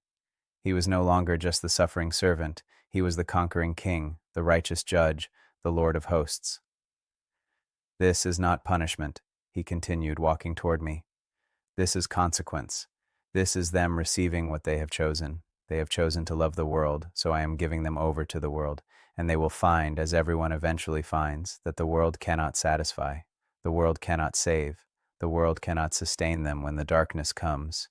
He was no longer just the suffering servant. He was the conquering king, the righteous judge, the Lord of hosts. "This is not punishment," he continued, walking toward me. "This is consequence. This is them receiving what they have chosen. They have chosen to love the world, so I am giving them over to the world, and they will find, as everyone eventually finds, that the world cannot satisfy. The world cannot save. The world cannot sustain them when the darkness comes."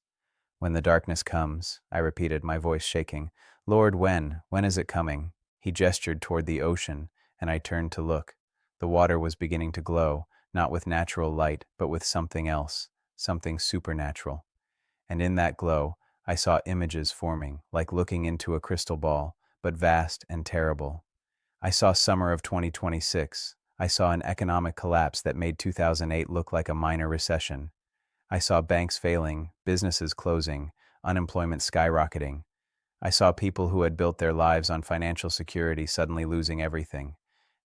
"When the darkness comes," I repeated, my voice shaking. "Lord, when? When is it coming?" He gestured toward the ocean, and I turned to look. The water was beginning to glow, not with natural light, but with something else, something supernatural. And in that glow, I saw images forming, like looking into a crystal ball, but vast and terrible. I saw summer of 2026. I saw an economic collapse that made 2008 look like a minor recession. I saw banks failing, businesses closing, unemployment skyrocketing. I saw people who had built their lives on financial security suddenly losing everything.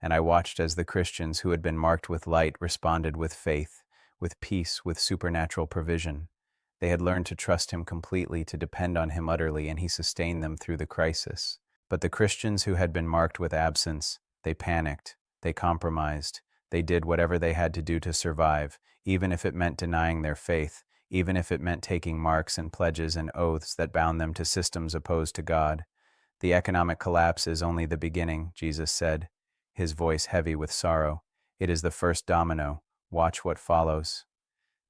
And I watched as the Christians who had been marked with light responded with faith, with peace, with supernatural provision. They had learned to trust him completely, to depend on him utterly, and he sustained them through the crisis. But the Christians who had been marked with absence, they panicked, they compromised, they did whatever they had to do to survive, even if it meant denying their faith, even if it meant taking marks and pledges and oaths that bound them to systems opposed to God. "The economic collapse is only the beginning," Jesus said, his voice heavy with sorrow. "It is the first domino. Watch what follows."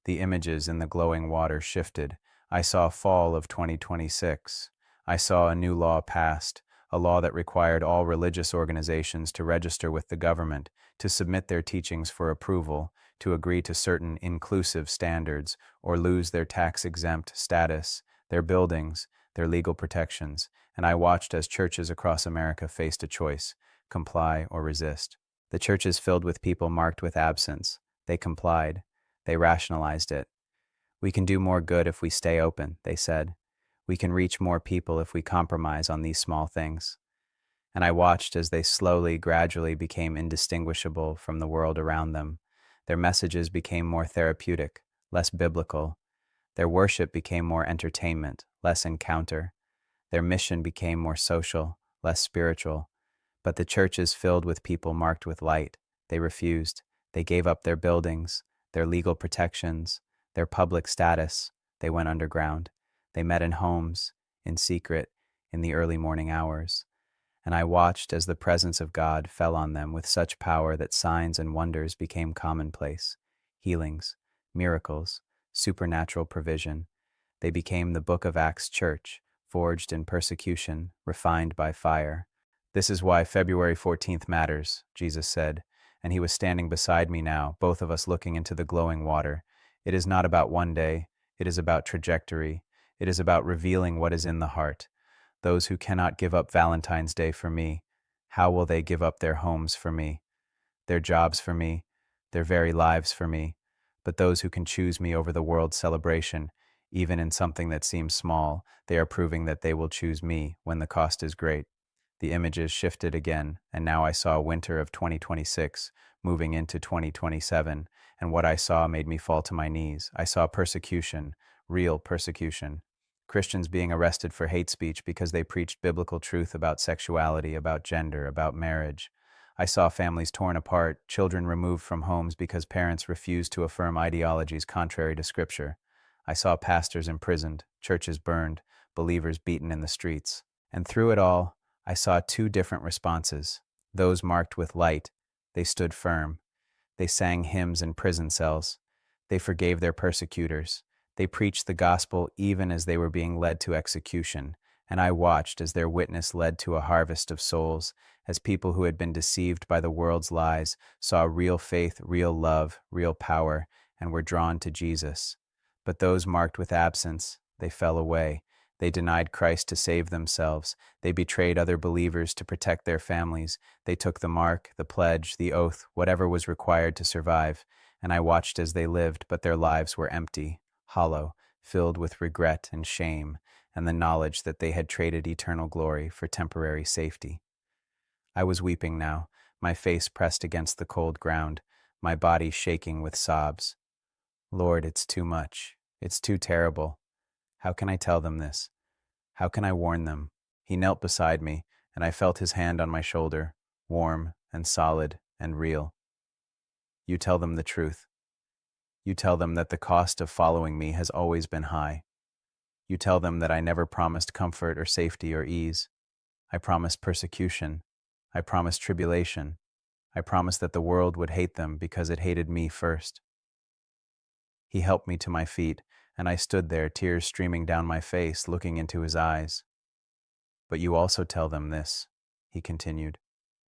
The images in the glowing water shifted. I saw fall of 2026. I saw a new law passed, a law that required all religious organizations to register with the government, to submit their teachings for approval, to agree to certain inclusive standards, or lose their tax-exempt status, their buildings, their legal protections. And I watched as churches across America faced a choice: comply or resist. The churches filled with people marked with absence. They complied. They rationalized it. "We can do more good if we stay open," they said. "We can reach more people if we compromise on these small things." And I watched as they slowly, gradually became indistinguishable from the world around them. Their messages became more therapeutic, less biblical. Their worship became more entertainment, less encounter. Their mission became more social, less spiritual. But the churches filled with people marked with light. They refused. They gave up their buildings, their legal protections, their public status. They went underground. They met in homes, in secret, in the early morning hours. And I watched as the presence of God fell on them with such power that signs and wonders became commonplace. Healings, miracles, supernatural provision. They became the Book of Acts church, forged in persecution, refined by fire. "This is why February 14th matters," Jesus said, and he was standing beside me now, both of us looking into the glowing water. "It is not about one day. It is about trajectory. It is about revealing what is in the heart. Those who cannot give up Valentine's Day for me, how will they give up their homes for me, their jobs for me, their very lives for me? But those who can choose me over the world's celebration, even in something that seems small, they are proving that they will choose me when the cost is great." The images shifted again, and now I saw winter of 2026 moving into 2027, and what I saw made me fall to my knees. I saw persecution, real persecution. Christians being arrested for hate speech because they preached biblical truth about sexuality, about gender, about marriage. I saw families torn apart, children removed from homes because parents refused to affirm ideologies contrary to Scripture. I saw pastors imprisoned, churches burned, believers beaten in the streets. And through it all, I saw two different responses. Those marked with light, they stood firm. They sang hymns in prison cells. They forgave their persecutors. They preached the gospel even as they were being led to execution. And I watched as their witness led to a harvest of souls, as people who had been deceived by the world's lies saw real faith, real love, real power, and were drawn to Jesus. But those marked with absence, they fell away. They denied Christ to save themselves. They betrayed other believers to protect their families. They took the mark, the pledge, the oath, whatever was required to survive. And I watched as they lived, but their lives were empty, hollow, filled with regret and shame, and the knowledge that they had traded eternal glory for temporary safety. I was weeping now, my face pressed against the cold ground, my body shaking with sobs. Lord, it's too much. It's too terrible. How can I tell them this? How can I warn them? He knelt beside me, and I felt his hand on my shoulder, warm and solid and real. You tell them the truth. You tell them that the cost of following me has always been high. You tell them that I never promised comfort or safety or ease. I promised persecution. I promised tribulation. I promised that the world would hate them because it hated me first. He helped me to my feet, and I stood there, tears streaming down my face, looking into his eyes. But you also tell them this, he continued,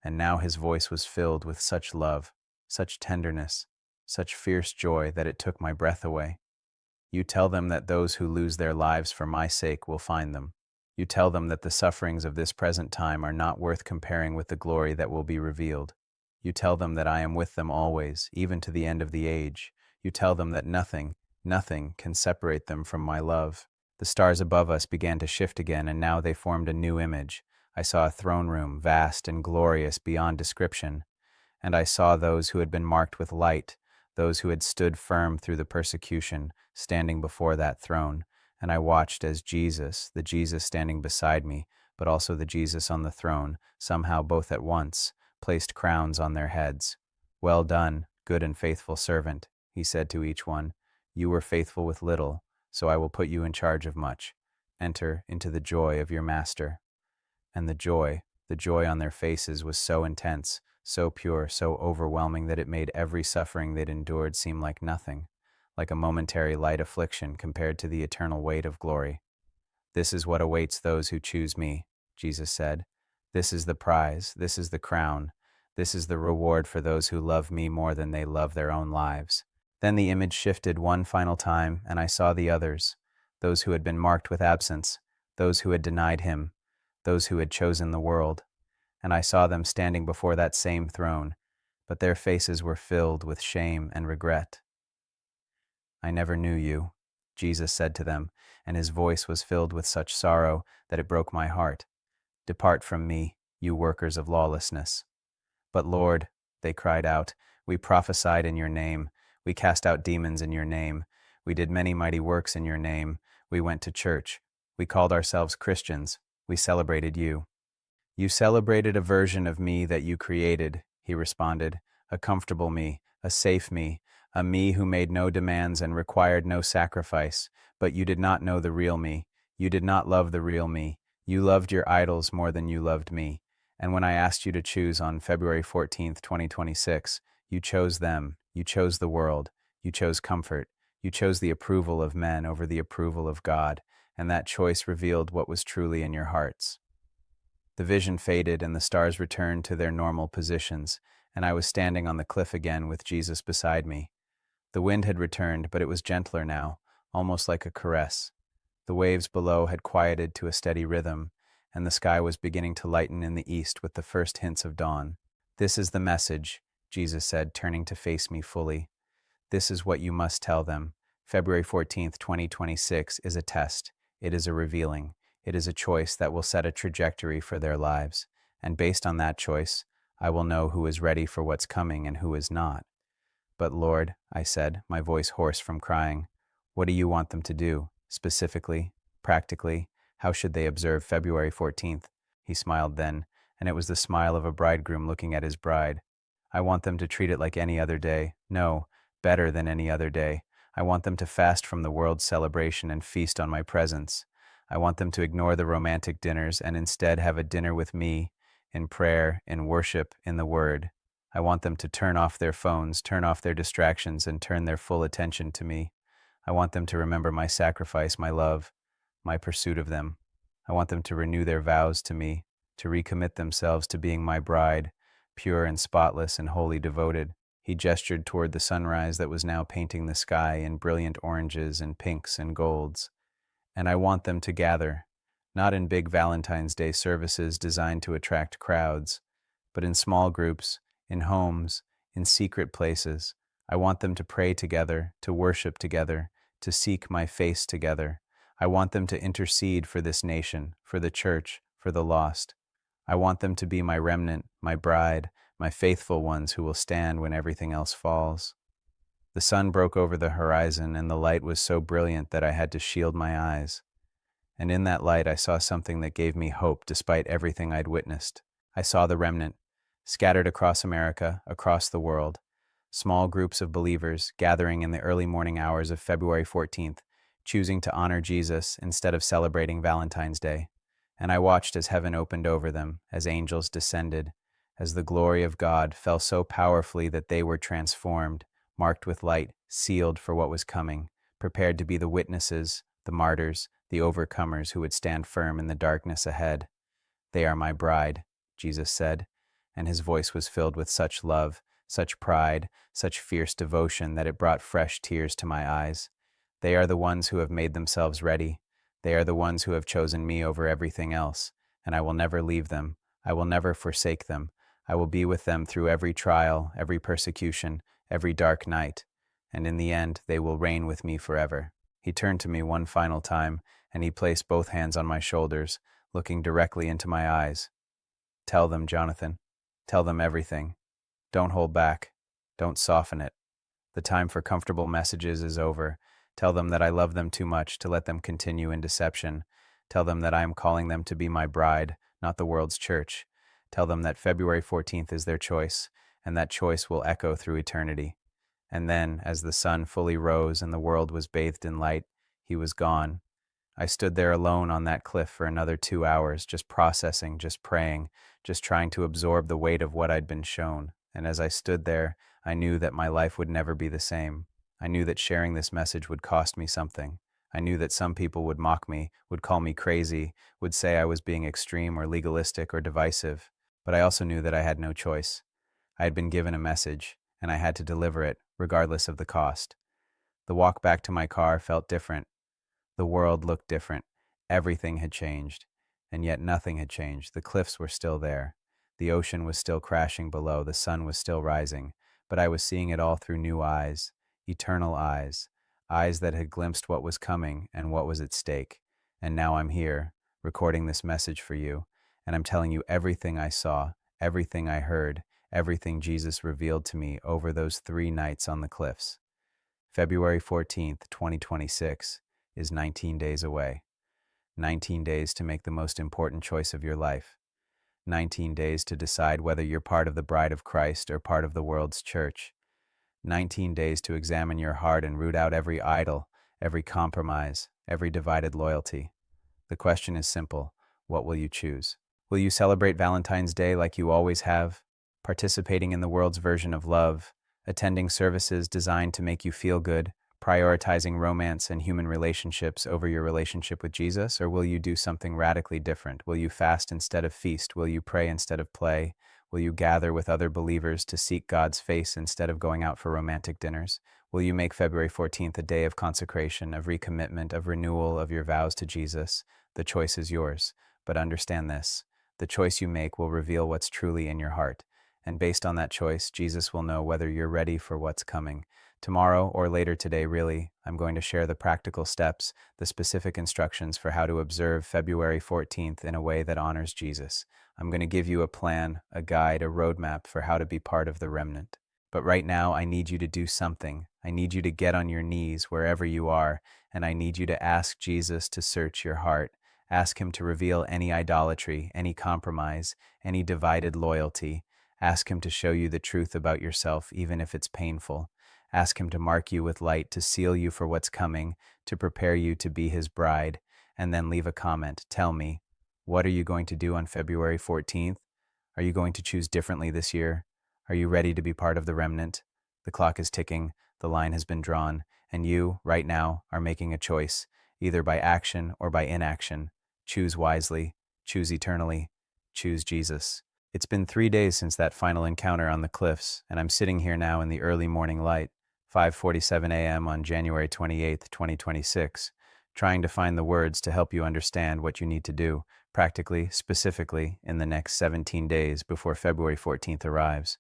and now his voice was filled with such love, such tenderness, such fierce joy that it took my breath away. You tell them that those who lose their lives for my sake will find them. You tell them that the sufferings of this present time are not worth comparing with the glory that will be revealed. You tell them that I am with them always, even to the end of the age. You tell them that nothing can separate them from my love. The stars above us began to shift again, and now they formed a new image. I saw a throne room, vast and glorious beyond description. And I saw those who had been marked with light, those who had stood firm through the persecution, standing before that throne. And I watched as Jesus, the Jesus standing beside me, but also the Jesus on the throne, somehow both at once, placed crowns on their heads. Well done, good and faithful servant, he said to each one. You were faithful with little, so I will put you in charge of much. Enter into the joy of your master. And the joy on their faces was so intense, so pure, so overwhelming that it made every suffering they'd endured seem like nothing, like a momentary light affliction compared to the eternal weight of glory. This is what awaits those who choose me, Jesus said. This is the prize, this is the crown, this is the reward for those who love me more than they love their own lives. Then the image shifted one final time, and I saw the others, those who had been marked with absence, those who had denied him, those who had chosen the world. And I saw them standing before that same throne, but their faces were filled with shame and regret. I never knew you, Jesus said to them, and his voice was filled with such sorrow that it broke my heart. Depart from me, you workers of lawlessness. But Lord, they cried out, we prophesied in your name. We cast out demons in your name. We did many mighty works in your name. We went to church. We called ourselves Christians. We celebrated you. You celebrated a version of me that you created, he responded, a comfortable me, a safe me, a me who made no demands and required no sacrifice. But you did not know the real me. You did not love the real me. You loved your idols more than you loved me. And when I asked you to choose on February 14th, 2026, you chose them. You chose the world. You chose comfort. You chose the approval of men over the approval of God. And that choice revealed what was truly in your hearts. The vision faded and the stars returned to their normal positions, and I was standing on the cliff again with Jesus beside me. The wind had returned, but it was gentler now, almost like a caress. The waves below had quieted to a steady rhythm, and the sky was beginning to lighten in the east with the first hints of dawn. This is the message, Jesus said, turning to face me fully. This is what you must tell them. February 14th, 2026 is a test. It is a revealing. It is a choice that will set a trajectory for their lives. And based on that choice, I will know who is ready for what's coming and who is not. But Lord, I said, my voice hoarse from crying, What do you want them to do? Specifically, practically, how should they observe February 14th? He smiled then, and it was the smile of a bridegroom looking at his bride. I want them to treat it like any other day. No, better than any other day. I want them to fast from the world's celebration and feast on my presence. I want them to ignore the romantic dinners and instead have a dinner with me, in prayer, in worship, in the Word. I want them to turn off their phones, turn off their distractions, and turn their full attention to me. I want them to remember my sacrifice, my love, my pursuit of them. I want them to renew their vows to me, to recommit themselves to being my bride, pure and spotless and wholly devoted. He gestured toward the sunrise that was now painting the sky in brilliant oranges and pinks and golds. And I want them to gather, not in big Valentine's Day services designed to attract crowds, but in small groups, in homes, in secret places. I want them to pray together, to worship together, to seek my face together. I want them to intercede for this nation, for the church, for the lost. I want them to be my remnant, my bride, my faithful ones who will stand when everything else falls. The sun broke over the horizon, and the light was so brilliant that I had to shield my eyes. And in that light I saw something that gave me hope despite everything I'd witnessed. I saw the remnant, scattered across America, across the world. Small groups of believers gathering in the early morning hours of February 14th, choosing to honor Jesus instead of celebrating Valentine's Day. And I watched as heaven opened over them, as angels descended, as the glory of God fell so powerfully that they were transformed, marked with light, sealed for what was coming, prepared to be the witnesses, the martyrs, the overcomers who would stand firm in the darkness ahead. They are my bride, Jesus said, and his voice was filled with such love, such pride, such fierce devotion that it brought fresh tears to my eyes. They are the ones who have made themselves ready. They are the ones who have chosen me over everything else, and I will never leave them. I will never forsake them. I will be with them through every trial, every persecution, every dark night, and in the end they will reign with me forever. He turned to me one final time, and he placed both hands on my shoulders, looking directly into my eyes. Tell them, Jonathan. Tell them everything. Don't hold back. Don't soften it. The time for comfortable messages is over. Tell them that I love them too much to let them continue in deception. Tell them that I am calling them to be my bride, not the world's church. Tell them that February 14th is their choice, and that choice will echo through eternity. And then, as the sun fully rose and the world was bathed in light, he was gone. I stood there alone on that cliff for another 2 hours, just processing, just praying, just trying to absorb the weight of what I'd been shown. And as I stood there, I knew that my life would never be the same. I knew that sharing this message would cost me something. I knew that some people would mock me, would call me crazy, would say I was being extreme or legalistic or divisive. But I also knew that I had no choice. I had been given a message, and I had to deliver it, regardless of the cost. The walk back to my car felt different. The world looked different. Everything had changed. And yet nothing had changed. The cliffs were still there. The ocean was still crashing below. The sun was still rising. But I was seeing it all through new eyes, eternal eyes, eyes that had glimpsed what was coming and what was at stake. And now I'm here, recording this message for you, and I'm telling you everything I saw, everything I heard, everything Jesus revealed to me over those 3 nights on the cliffs. February 14th, 2026 is 19 days away. 19 days to make the most important choice of your life. 19 days to decide whether you're part of the bride of Christ or part of the world's church. 19 days to examine your heart and root out every idol, every compromise, every divided loyalty. The question is simple. What will you choose? Will you celebrate Valentine's Day like you always have, participating in the world's version of love, attending services designed to make you feel good, prioritizing romance and human relationships over your relationship with Jesus? Or will you do something radically different? Will you fast instead of feast? Will you pray instead of play? Will you gather with other believers to seek God's face instead of going out for romantic dinners? Will you make February 14th a day of consecration, of recommitment, of renewal of your vows to Jesus? The choice is yours. But understand this. The choice you make will reveal what's truly in your heart. And based on that choice, Jesus will know whether you're ready for what's coming. Tomorrow, or later today really, I'm going to share the practical steps, the specific instructions for how to observe February 14th in a way that honors Jesus. I'm going to give you a plan, a guide, a roadmap for how to be part of the remnant. But right now, I need you to do something. I need you to get on your knees wherever you are, and I need you to ask Jesus to search your heart. Ask him to reveal any idolatry, any compromise, any divided loyalty. Ask him to show you the truth about yourself, even if it's painful. Ask him to mark you with light, to seal you for what's coming, to prepare you to be his bride. And then leave a comment. Tell me, what are you going to do on February 14th? Are you going to choose differently this year? Are you ready to be part of the remnant? The clock is ticking, the line has been drawn, and you, right now, are making a choice, either by action or by inaction. Choose wisely, choose eternally, choose Jesus. It's been 3 days since that final encounter on the cliffs, and I'm sitting here now in the early morning light, 5:47 a.m. on January 28th, 2026, trying to find the words to help you understand what you need to do, practically, specifically, in the next 17 days before February 14th arrives.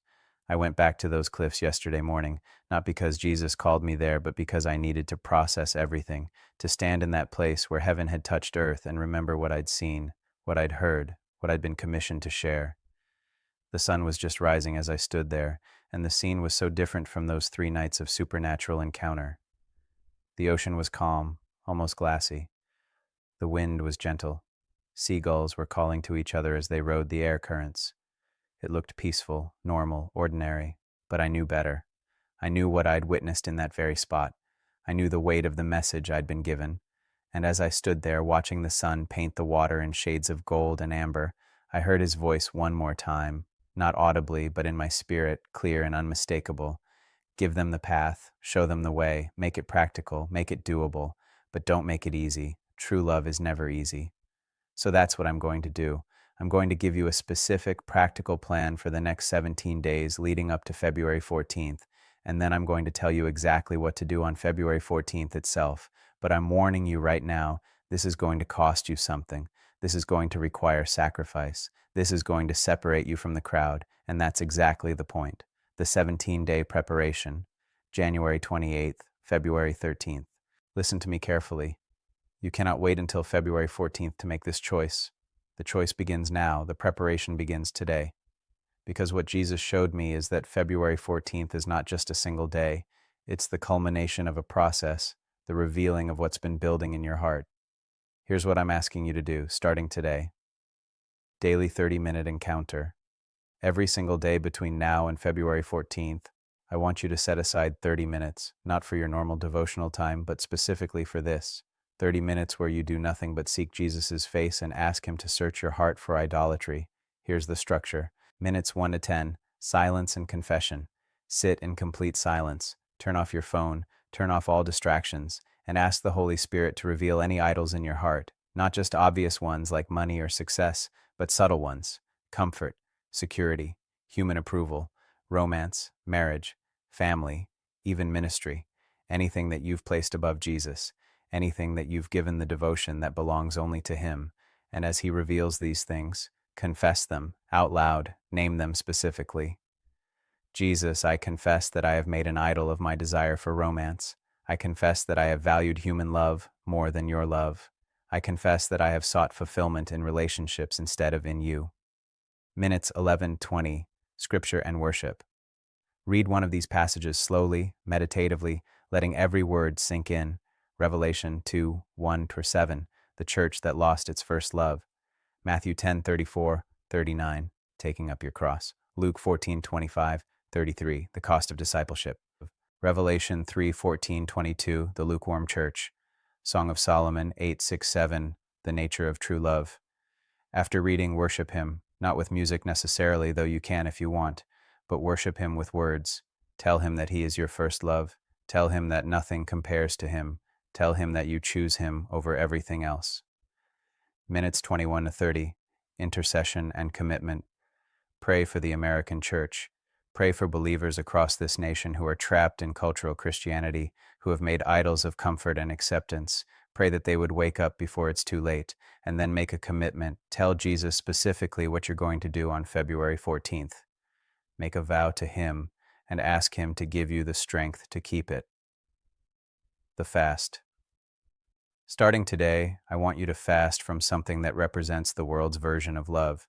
I went back to those cliffs yesterday morning, not because Jesus called me there, but because I needed to process everything, to stand in that place where heaven had touched earth and remember what I'd seen, what I'd heard, what I'd been commissioned to share. The sun was just rising as I stood there, and the scene was so different from those 3 nights of supernatural encounter. The ocean was calm, almost glassy. The wind was gentle. Seagulls were calling to each other as they rode the air currents. It looked peaceful, normal, ordinary, but I knew better. I knew what I'd witnessed in that very spot. I knew the weight of the message I'd been given. And as I stood there watching the sun paint the water in shades of gold and amber, I heard his voice one more time, not audibly, but in my spirit, clear and unmistakable. Give them the path, show them the way, make it practical, make it doable, but don't make it easy. True love is never easy. So that's what I'm going to do. I'm going to give you a specific, practical plan for the next 17 days leading up to February 14th, and then I'm going to tell you exactly what to do on February 14th itself. But I'm warning you right now, this is going to cost you something. This is going to require sacrifice. This is going to separate you from the crowd, and that's exactly the point. The 17-day preparation, January 28th, February 13th. Listen to me carefully. You cannot wait until February 14th to make this choice. The choice begins now. The preparation begins today. Because what Jesus showed me is that February 14th is not just a single day. It's the culmination of a process, the revealing of what's been building in your heart. Here's what I'm asking you to do, starting today. Daily 30-minute encounter. Every single day between now and February 14th, I want you to set aside 30 minutes, not for your normal devotional time, but specifically for this. 30 minutes where you do nothing but seek Jesus' face and ask him to search your heart for idolatry. Here's the structure. Minutes 1 to 10, silence and confession. Sit in complete silence. Turn off your phone, turn off all distractions, and ask the Holy Spirit to reveal any idols in your heart, not just obvious ones like money or success, but subtle ones. Comfort, security, human approval, romance, marriage, family, even ministry. Anything that you've placed above Jesus. Anything that you've given the devotion that belongs only to him. And as he reveals these things, confess them out loud, name them specifically. Jesus, I confess that I have made an idol of my desire for romance. I confess that I have valued human love more than your love. I confess that I have sought fulfillment in relationships instead of in you. Minutes 11-20, Scripture and Worship. Read one of these passages slowly, meditatively, letting every word sink in. Revelation 2:1-7, the church that lost its first love. Matthew 10:34-39, taking up your cross. Luke 14:25-33, the cost of discipleship. Revelation 3:14-22, the lukewarm church. Song of Solomon 8:6-7, the nature of true love. After reading, worship him, not with music necessarily, though you can if you want, but worship him with words. Tell him that he is your first love. Tell him that nothing compares to him. Tell him that you choose him over everything else. Minutes 21-30, intercession and commitment. Pray for the American church. Pray for believers across this nation who are trapped in cultural Christianity, who have made idols of comfort and acceptance. Pray that they would wake up before it's too late, and then make a commitment. Tell Jesus specifically what you're going to do on February 14th. Make a vow to him, and ask him to give you the strength to keep it. The fast. Starting today, I want you to fast from something that represents the world's version of love.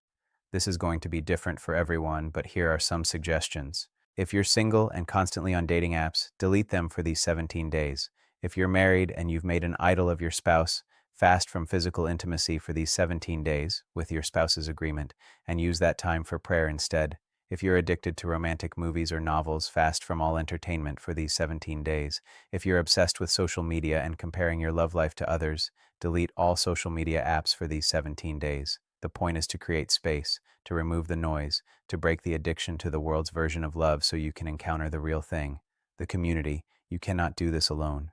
This is going to be different for everyone, but here are some suggestions. If you're single and constantly on dating apps, delete them for these 17 days. If you're married and you've made an idol of your spouse, fast from physical intimacy for these 17 days with your spouse's agreement and use that time for prayer instead. If you're addicted to romantic movies or novels, fast from all entertainment for these 17 days. If you're obsessed with social media and comparing your love life to others, delete all social media apps for these 17 days. The point is to create space, to remove the noise, to break the addiction to the world's version of love so you can encounter the real thing, the community. You cannot do this alone.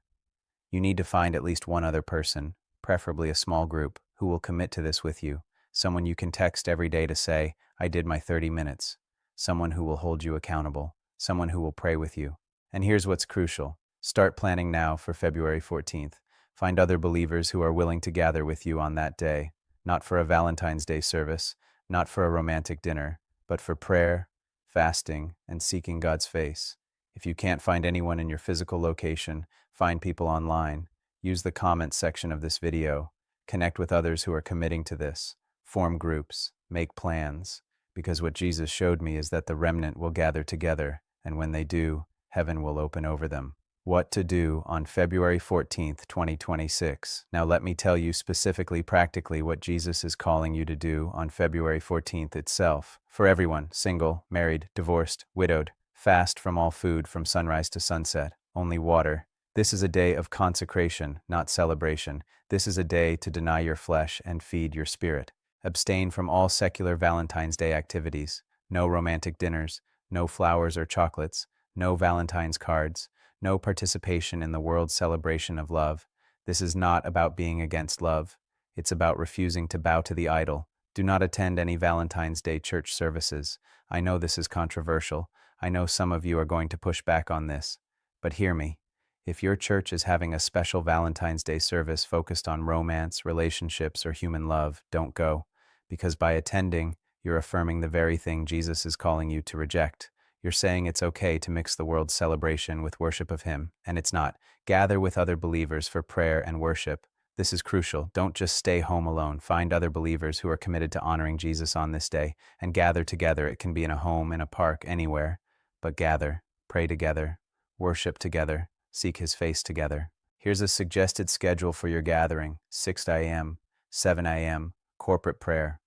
You need to find at least one other person, preferably a small group, who will commit to this with you. Someone you can text every day to say, I did my 30 minutes. Someone who will hold you accountable. Someone who will pray with you. And here's what's crucial. Start planning now for February 14th. Find other believers who are willing to gather with you on that day, not for a Valentine's Day service, not for a romantic dinner, but for prayer, fasting, and seeking God's face. If you can't find anyone in your physical location, find people online. Use the comments section of this video. Connect with others who are committing to this. Form groups. Make plans. Because what Jesus showed me is that the remnant will gather together, and when they do, heaven will open over them. What to do on February 14th, 2026. Now let me tell you specifically, practically, what Jesus is calling you to do on February 14th itself. For everyone, single, married, divorced, widowed, fast from all food from sunrise to sunset, only water. This is a day of consecration, not celebration. This is a day to deny your flesh and feed your spirit. Abstain from all secular Valentine's Day activities. No romantic dinners, no flowers or chocolates, no Valentine's cards, no participation in the world's celebration of love. This is not about being against love. It's about refusing to bow to the idol. Do not attend any Valentine's Day church services. I know this is controversial. I know some of you are going to push back on this. But hear me. If your church is having a special Valentine's Day service focused on romance, relationships, or human love, don't go. Because by attending, you're affirming the very thing Jesus is calling you to reject. You're saying it's okay to mix the world's celebration with worship of Him, and it's not. Gather with other believers for prayer and worship. This is crucial. Don't just stay home alone. Find other believers who are committed to honoring Jesus on this day, and gather together. It can be in a home, in a park, anywhere. But gather, pray together, worship together, seek His face together. Here's a suggested schedule for your gathering: 6 a.m., 7 a.m., corporate prayer.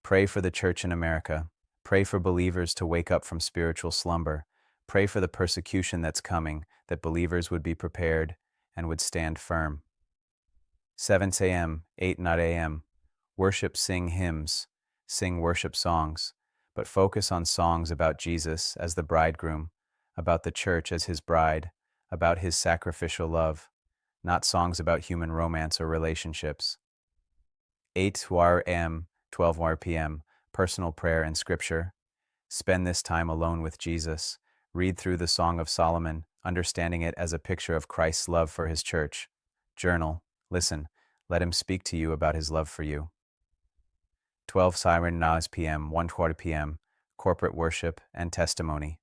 Pray for the church in America. Pray for believers to wake up from spiritual slumber. Pray for the persecution that's coming, that believers would be prepared and would stand firm. 7 a.m., 8 a.m. Worship, sing hymns, sing worship songs, but focus on songs about Jesus as the bridegroom, about the church as His bride, about His sacrificial love, not songs about human romance or relationships. 8 a.m., 12 p.m. Personal prayer and scripture. Spend this time alone with Jesus. Read through the Song of Solomon, understanding it as a picture of Christ's love for His church. Journal. Listen. Let Him speak to you about His love for you. 12 p.m., 1:15 p.m. Corporate worship and testimony.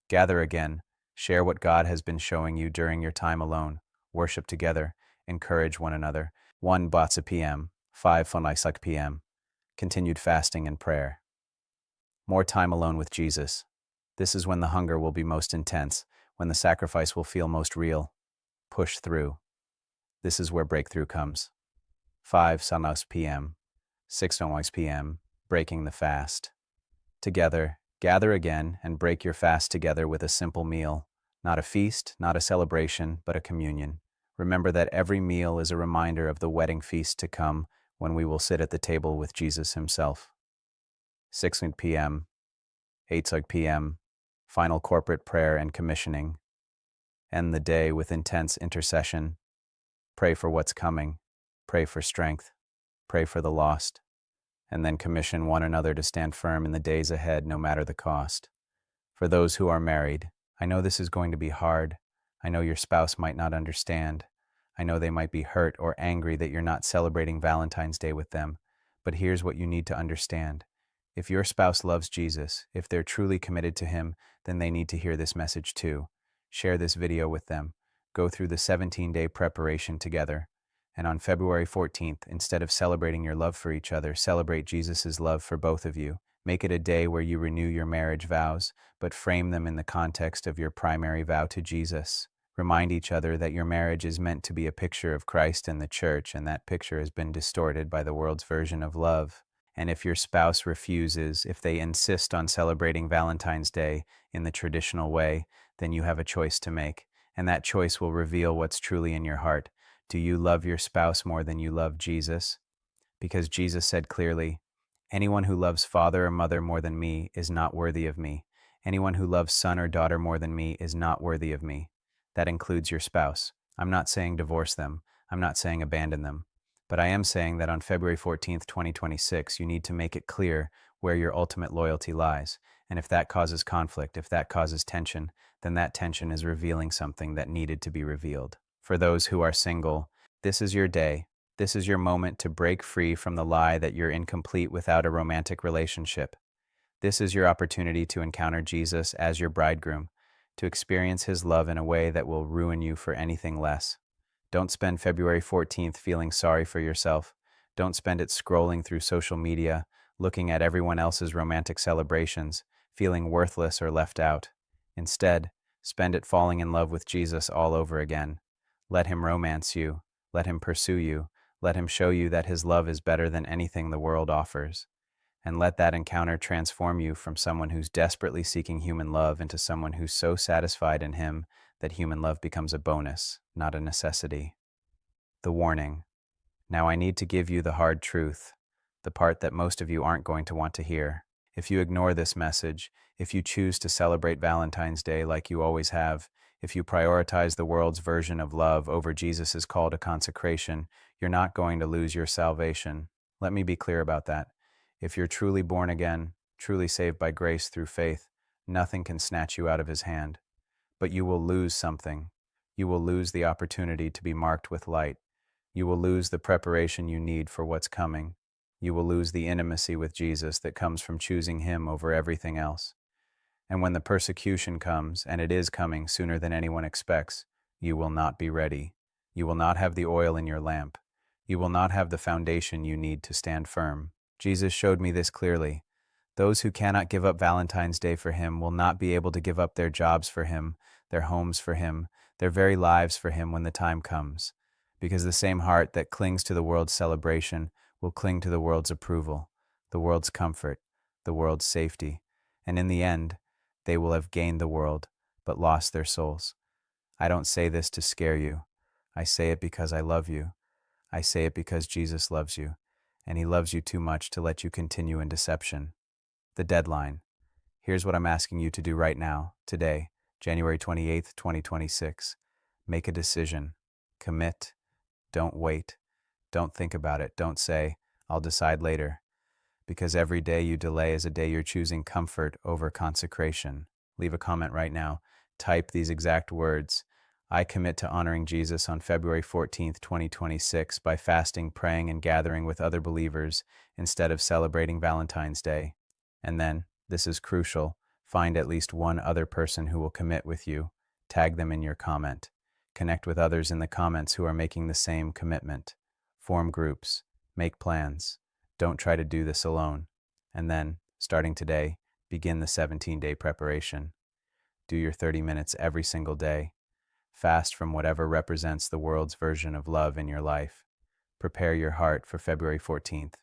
Gather again. Share what God has been showing you during your time alone. Worship together. Encourage one another. 1 p.m., 5 p.m. Continued fasting and prayer. More time alone with Jesus. This is when the hunger will be most intense, when the sacrifice will feel most real. Push through. This is where breakthrough comes. 5 p.m., 6 p.m., breaking the fast. Together, gather again and break your fast together with a simple meal. Not a feast, not a celebration, but a communion. Remember that every meal is a reminder of the wedding feast to come, when we will sit at the table with Jesus Himself. 6 p.m., 8 p.m., final corporate prayer and commissioning. End the day with intense intercession. Pray for what's coming. Pray for strength. Pray for the lost. And then commission one another to stand firm in the days ahead, no matter the cost. For those who are married, I know this is going to be hard. I know your spouse might not understand. I know they might be hurt or angry that you're not celebrating Valentine's Day with them. But here's what you need to understand. If your spouse loves Jesus, if they're truly committed to Him, then they need to hear this message too. Share this video with them. Go through the 17-day preparation together. And on February 14th, instead of celebrating your love for each other, celebrate Jesus' love for both of you. Make it a day where you renew your marriage vows, but frame them in the context of your primary vow to Jesus. Remind each other that your marriage is meant to be a picture of Christ and the church, and that picture has been distorted by the world's version of love. And if your spouse refuses, if they insist on celebrating Valentine's Day in the traditional way, then you have a choice to make, and that choice will reveal what's truly in your heart. Do you love your spouse more than you love Jesus? Because Jesus said clearly, "Anyone who loves father or mother more than me is not worthy of me. Anyone who loves son or daughter more than me is not worthy of me." That includes your spouse. I'm not saying divorce them. I'm not saying abandon them. But I am saying that on February 14th, 2026, you need to make it clear where your ultimate loyalty lies. And if that causes conflict, if that causes tension, then that tension is revealing something that needed to be revealed. For those who are single, this is your day. This is your moment to break free from the lie that you're incomplete without a romantic relationship. This is your opportunity to encounter Jesus as your bridegroom, to experience his love in a way that will ruin you for anything less. Don't spend February 14th feeling sorry for yourself. Don't spend it scrolling through social media, looking at everyone else's romantic celebrations, feeling worthless or left out. Instead, spend it falling in love with Jesus all over again. Let him romance you. Let him pursue you. Let him show you that his love is better than anything the world offers. And let that encounter transform you from someone who's desperately seeking human love into someone who's so satisfied in him that human love becomes a bonus, not a necessity. The warning. Now I need to give you the hard truth, the part that most of you aren't going to want to hear. If you ignore this message, if you choose to celebrate Valentine's Day like you always have, if you prioritize the world's version of love over Jesus' call to consecration, you're not going to lose your salvation. Let me be clear about that. If you're truly born again, truly saved by grace through faith, nothing can snatch you out of his hand. But you will lose something. You will lose the opportunity to be marked with light. You will lose the preparation you need for what's coming. You will lose the intimacy with Jesus that comes from choosing him over everything else. And when the persecution comes, and it is coming sooner than anyone expects, you will not be ready. You will not have the oil in your lamp. You will not have the foundation you need to stand firm. Jesus showed me this clearly. Those who cannot give up Valentine's Day for him will not be able to give up their jobs for him, their homes for him, their very lives for him when the time comes. Because the same heart that clings to the world's celebration will cling to the world's approval, the world's comfort, the world's safety. And in the end, they will have gained the world, but lost their souls. I don't say this to scare you. I say it because I love you. I say it because Jesus loves you, and he loves you too much to let you continue in deception. The deadline. Here's what I'm asking you to do right now, today, January 28th, 2026. Make a decision. Commit. Don't wait. Don't think about it. Don't say, "I'll decide later." Because every day you delay is a day you're choosing comfort over consecration. Leave a comment right now. Type these exact words. I commit to honoring Jesus on February 14th, 2026 by fasting, praying, and gathering with other believers instead of celebrating Valentine's Day. And then, this is crucial, find at least one other person who will commit with you. Tag them in your comment. Connect with others in the comments who are making the same commitment. Form groups. Make plans. Don't try to do this alone. And then, starting today, begin the 17-day preparation. Do your 30 minutes every single day. Fast from whatever represents the world's version of love in your life. Prepare your heart for February 14th.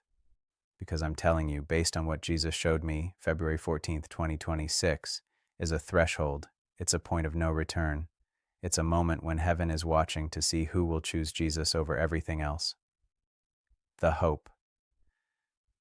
Because I'm telling you, based on what Jesus showed me, February 14th, 2026, is a threshold. It's a point of no return. It's a moment when heaven is watching to see who will choose Jesus over everything else. The hope.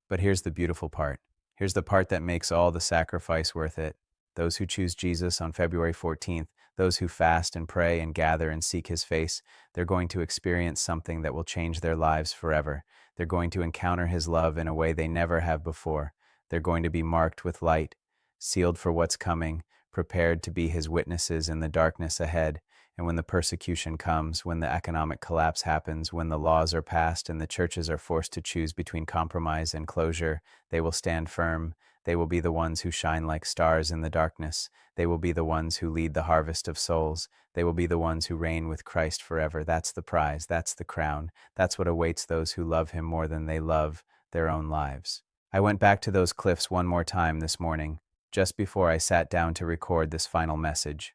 But here's the beautiful part. Here's the part that makes all the sacrifice worth it. Those who choose Jesus on February 14th, those who fast and pray and gather and seek his face, they're going to experience something that will change their lives forever. They're going to encounter his love in a way they never have before. They're going to be marked with light, sealed for what's coming, prepared to be his witnesses in the darkness ahead. And when the persecution comes, when the economic collapse happens, when the laws are passed and the churches are forced to choose between compromise and closure, they will stand firm. They will be the ones who shine like stars in the darkness. They will be the ones who lead the harvest of souls. They will be the ones who reign with Christ forever. That's the prize. That's the crown. That's what awaits those who love him more than they love their own lives. I went back to those cliffs one more time this morning, just before I sat down to record this final message.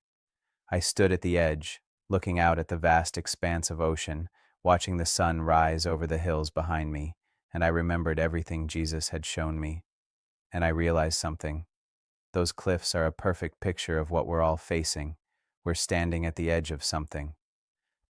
I stood at the edge, looking out at the vast expanse of ocean, watching the sun rise over the hills behind me, and I remembered everything Jesus had shown me. And I realized something. Those cliffs are a perfect picture of what we're all facing. We're standing at the edge of something.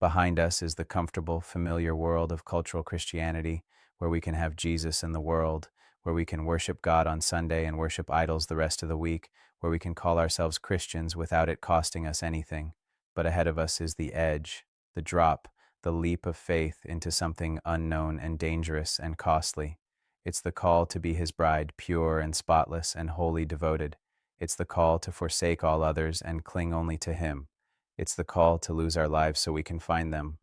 Behind us is the comfortable, familiar world of cultural Christianity, where we can have Jesus in the world, where we can worship God on Sunday and worship idols the rest of the week, where we can call ourselves Christians without it costing us anything. But ahead of us is the edge, the drop, the leap of faith into something unknown and dangerous and costly. It's the call to be his bride, pure and spotless and wholly devoted. It's the call to forsake all others and cling only to him. It's the call to lose our lives so we can find them.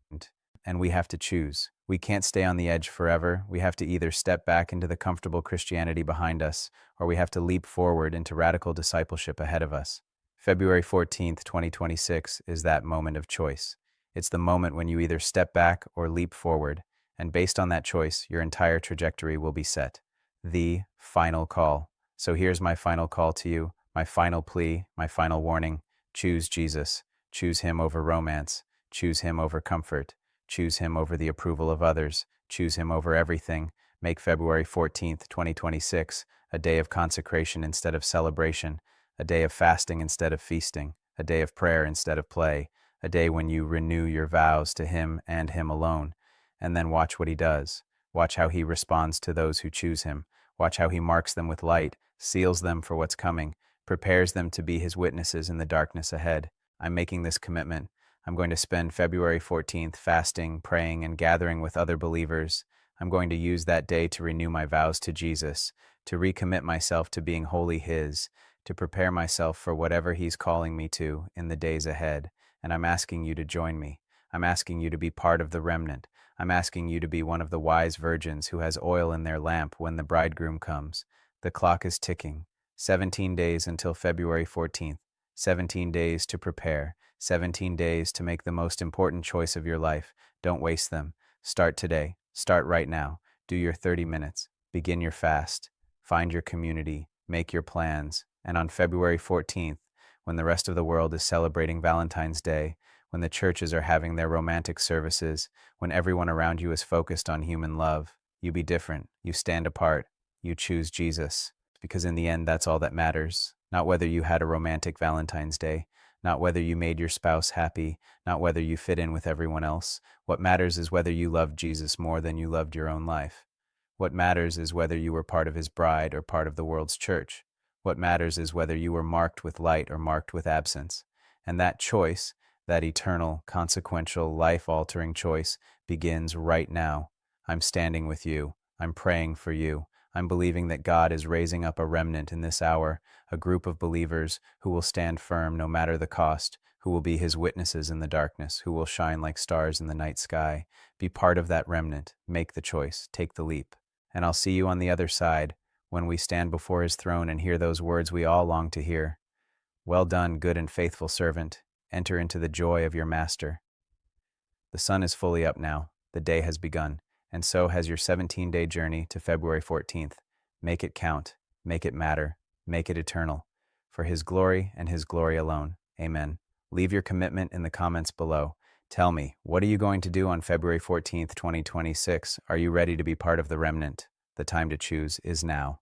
And we have to choose. We can't stay on the edge forever. We have to either step back into the comfortable Christianity behind us, or we have to leap forward into radical discipleship ahead of us. February 14th, 2026 is that moment of choice. It's the moment when you either step back or leap forward, and based on that choice, your entire trajectory will be set. The final call. So here's my final call to you, my final plea, my final warning. Choose Jesus. Choose him over romance. Choose him over comfort. Choose him over the approval of others. Choose him over everything. Make February 14th, 2026 a day of consecration instead of celebration, a day of fasting instead of feasting, a day of prayer instead of play, a day when you renew your vows to him and him alone. And then watch what he does. Watch how he responds to those who choose him. Watch how he marks them with light, seals them for what's coming, prepares them to be his witnesses in the darkness ahead. I'm making this commitment. I'm going to spend February 14th fasting, praying, and gathering with other believers. I'm going to use that day to renew my vows to Jesus, to recommit myself to being wholly his, to prepare myself for whatever he's calling me to in the days ahead. And I'm asking you to join me. I'm asking you to be part of the remnant. I'm asking you to be one of the wise virgins who has oil in their lamp when the bridegroom comes. The clock is ticking. 17 days until February 14th. 17 days to prepare. 17 days to make the most important choice of your life. Don't waste them. Start today. Start right now. Do your 30 minutes. Begin your fast. Find your community. Make your plans. And on February 14th, when the rest of the world is celebrating Valentine's Day, when the churches are having their romantic services, when everyone around you is focused on human love, you be different. You stand apart. You choose Jesus. Because in the end, that's all that matters. Not whether you had a romantic Valentine's Day, not whether you made your spouse happy, not whether you fit in with everyone else. What matters is whether you loved Jesus more than you loved your own life. What matters is whether you were part of his bride or part of the world's church. What matters is whether you were marked with light or marked with absence. And that choice, that eternal, consequential, life-altering choice, begins right now. I'm standing with you. I'm praying for you. I'm believing that God is raising up a remnant in this hour, a group of believers who will stand firm no matter the cost, who will be his witnesses in the darkness, who will shine like stars in the night sky. Be part of that remnant. Make the choice. Take the leap. And I'll see you on the other side, when we stand before his throne and hear those words we all long to hear. Well done, good and faithful servant. Enter into the joy of your master. The sun is fully up now. The day has begun. And so has your 17-day journey to February 14th. Make it count. Make it matter. Make it eternal. For his glory and his glory alone. Amen. Leave your commitment in the comments below. Tell me, what are you going to do on February 14th, 2026? Are you ready to be part of the remnant? The time to choose is now.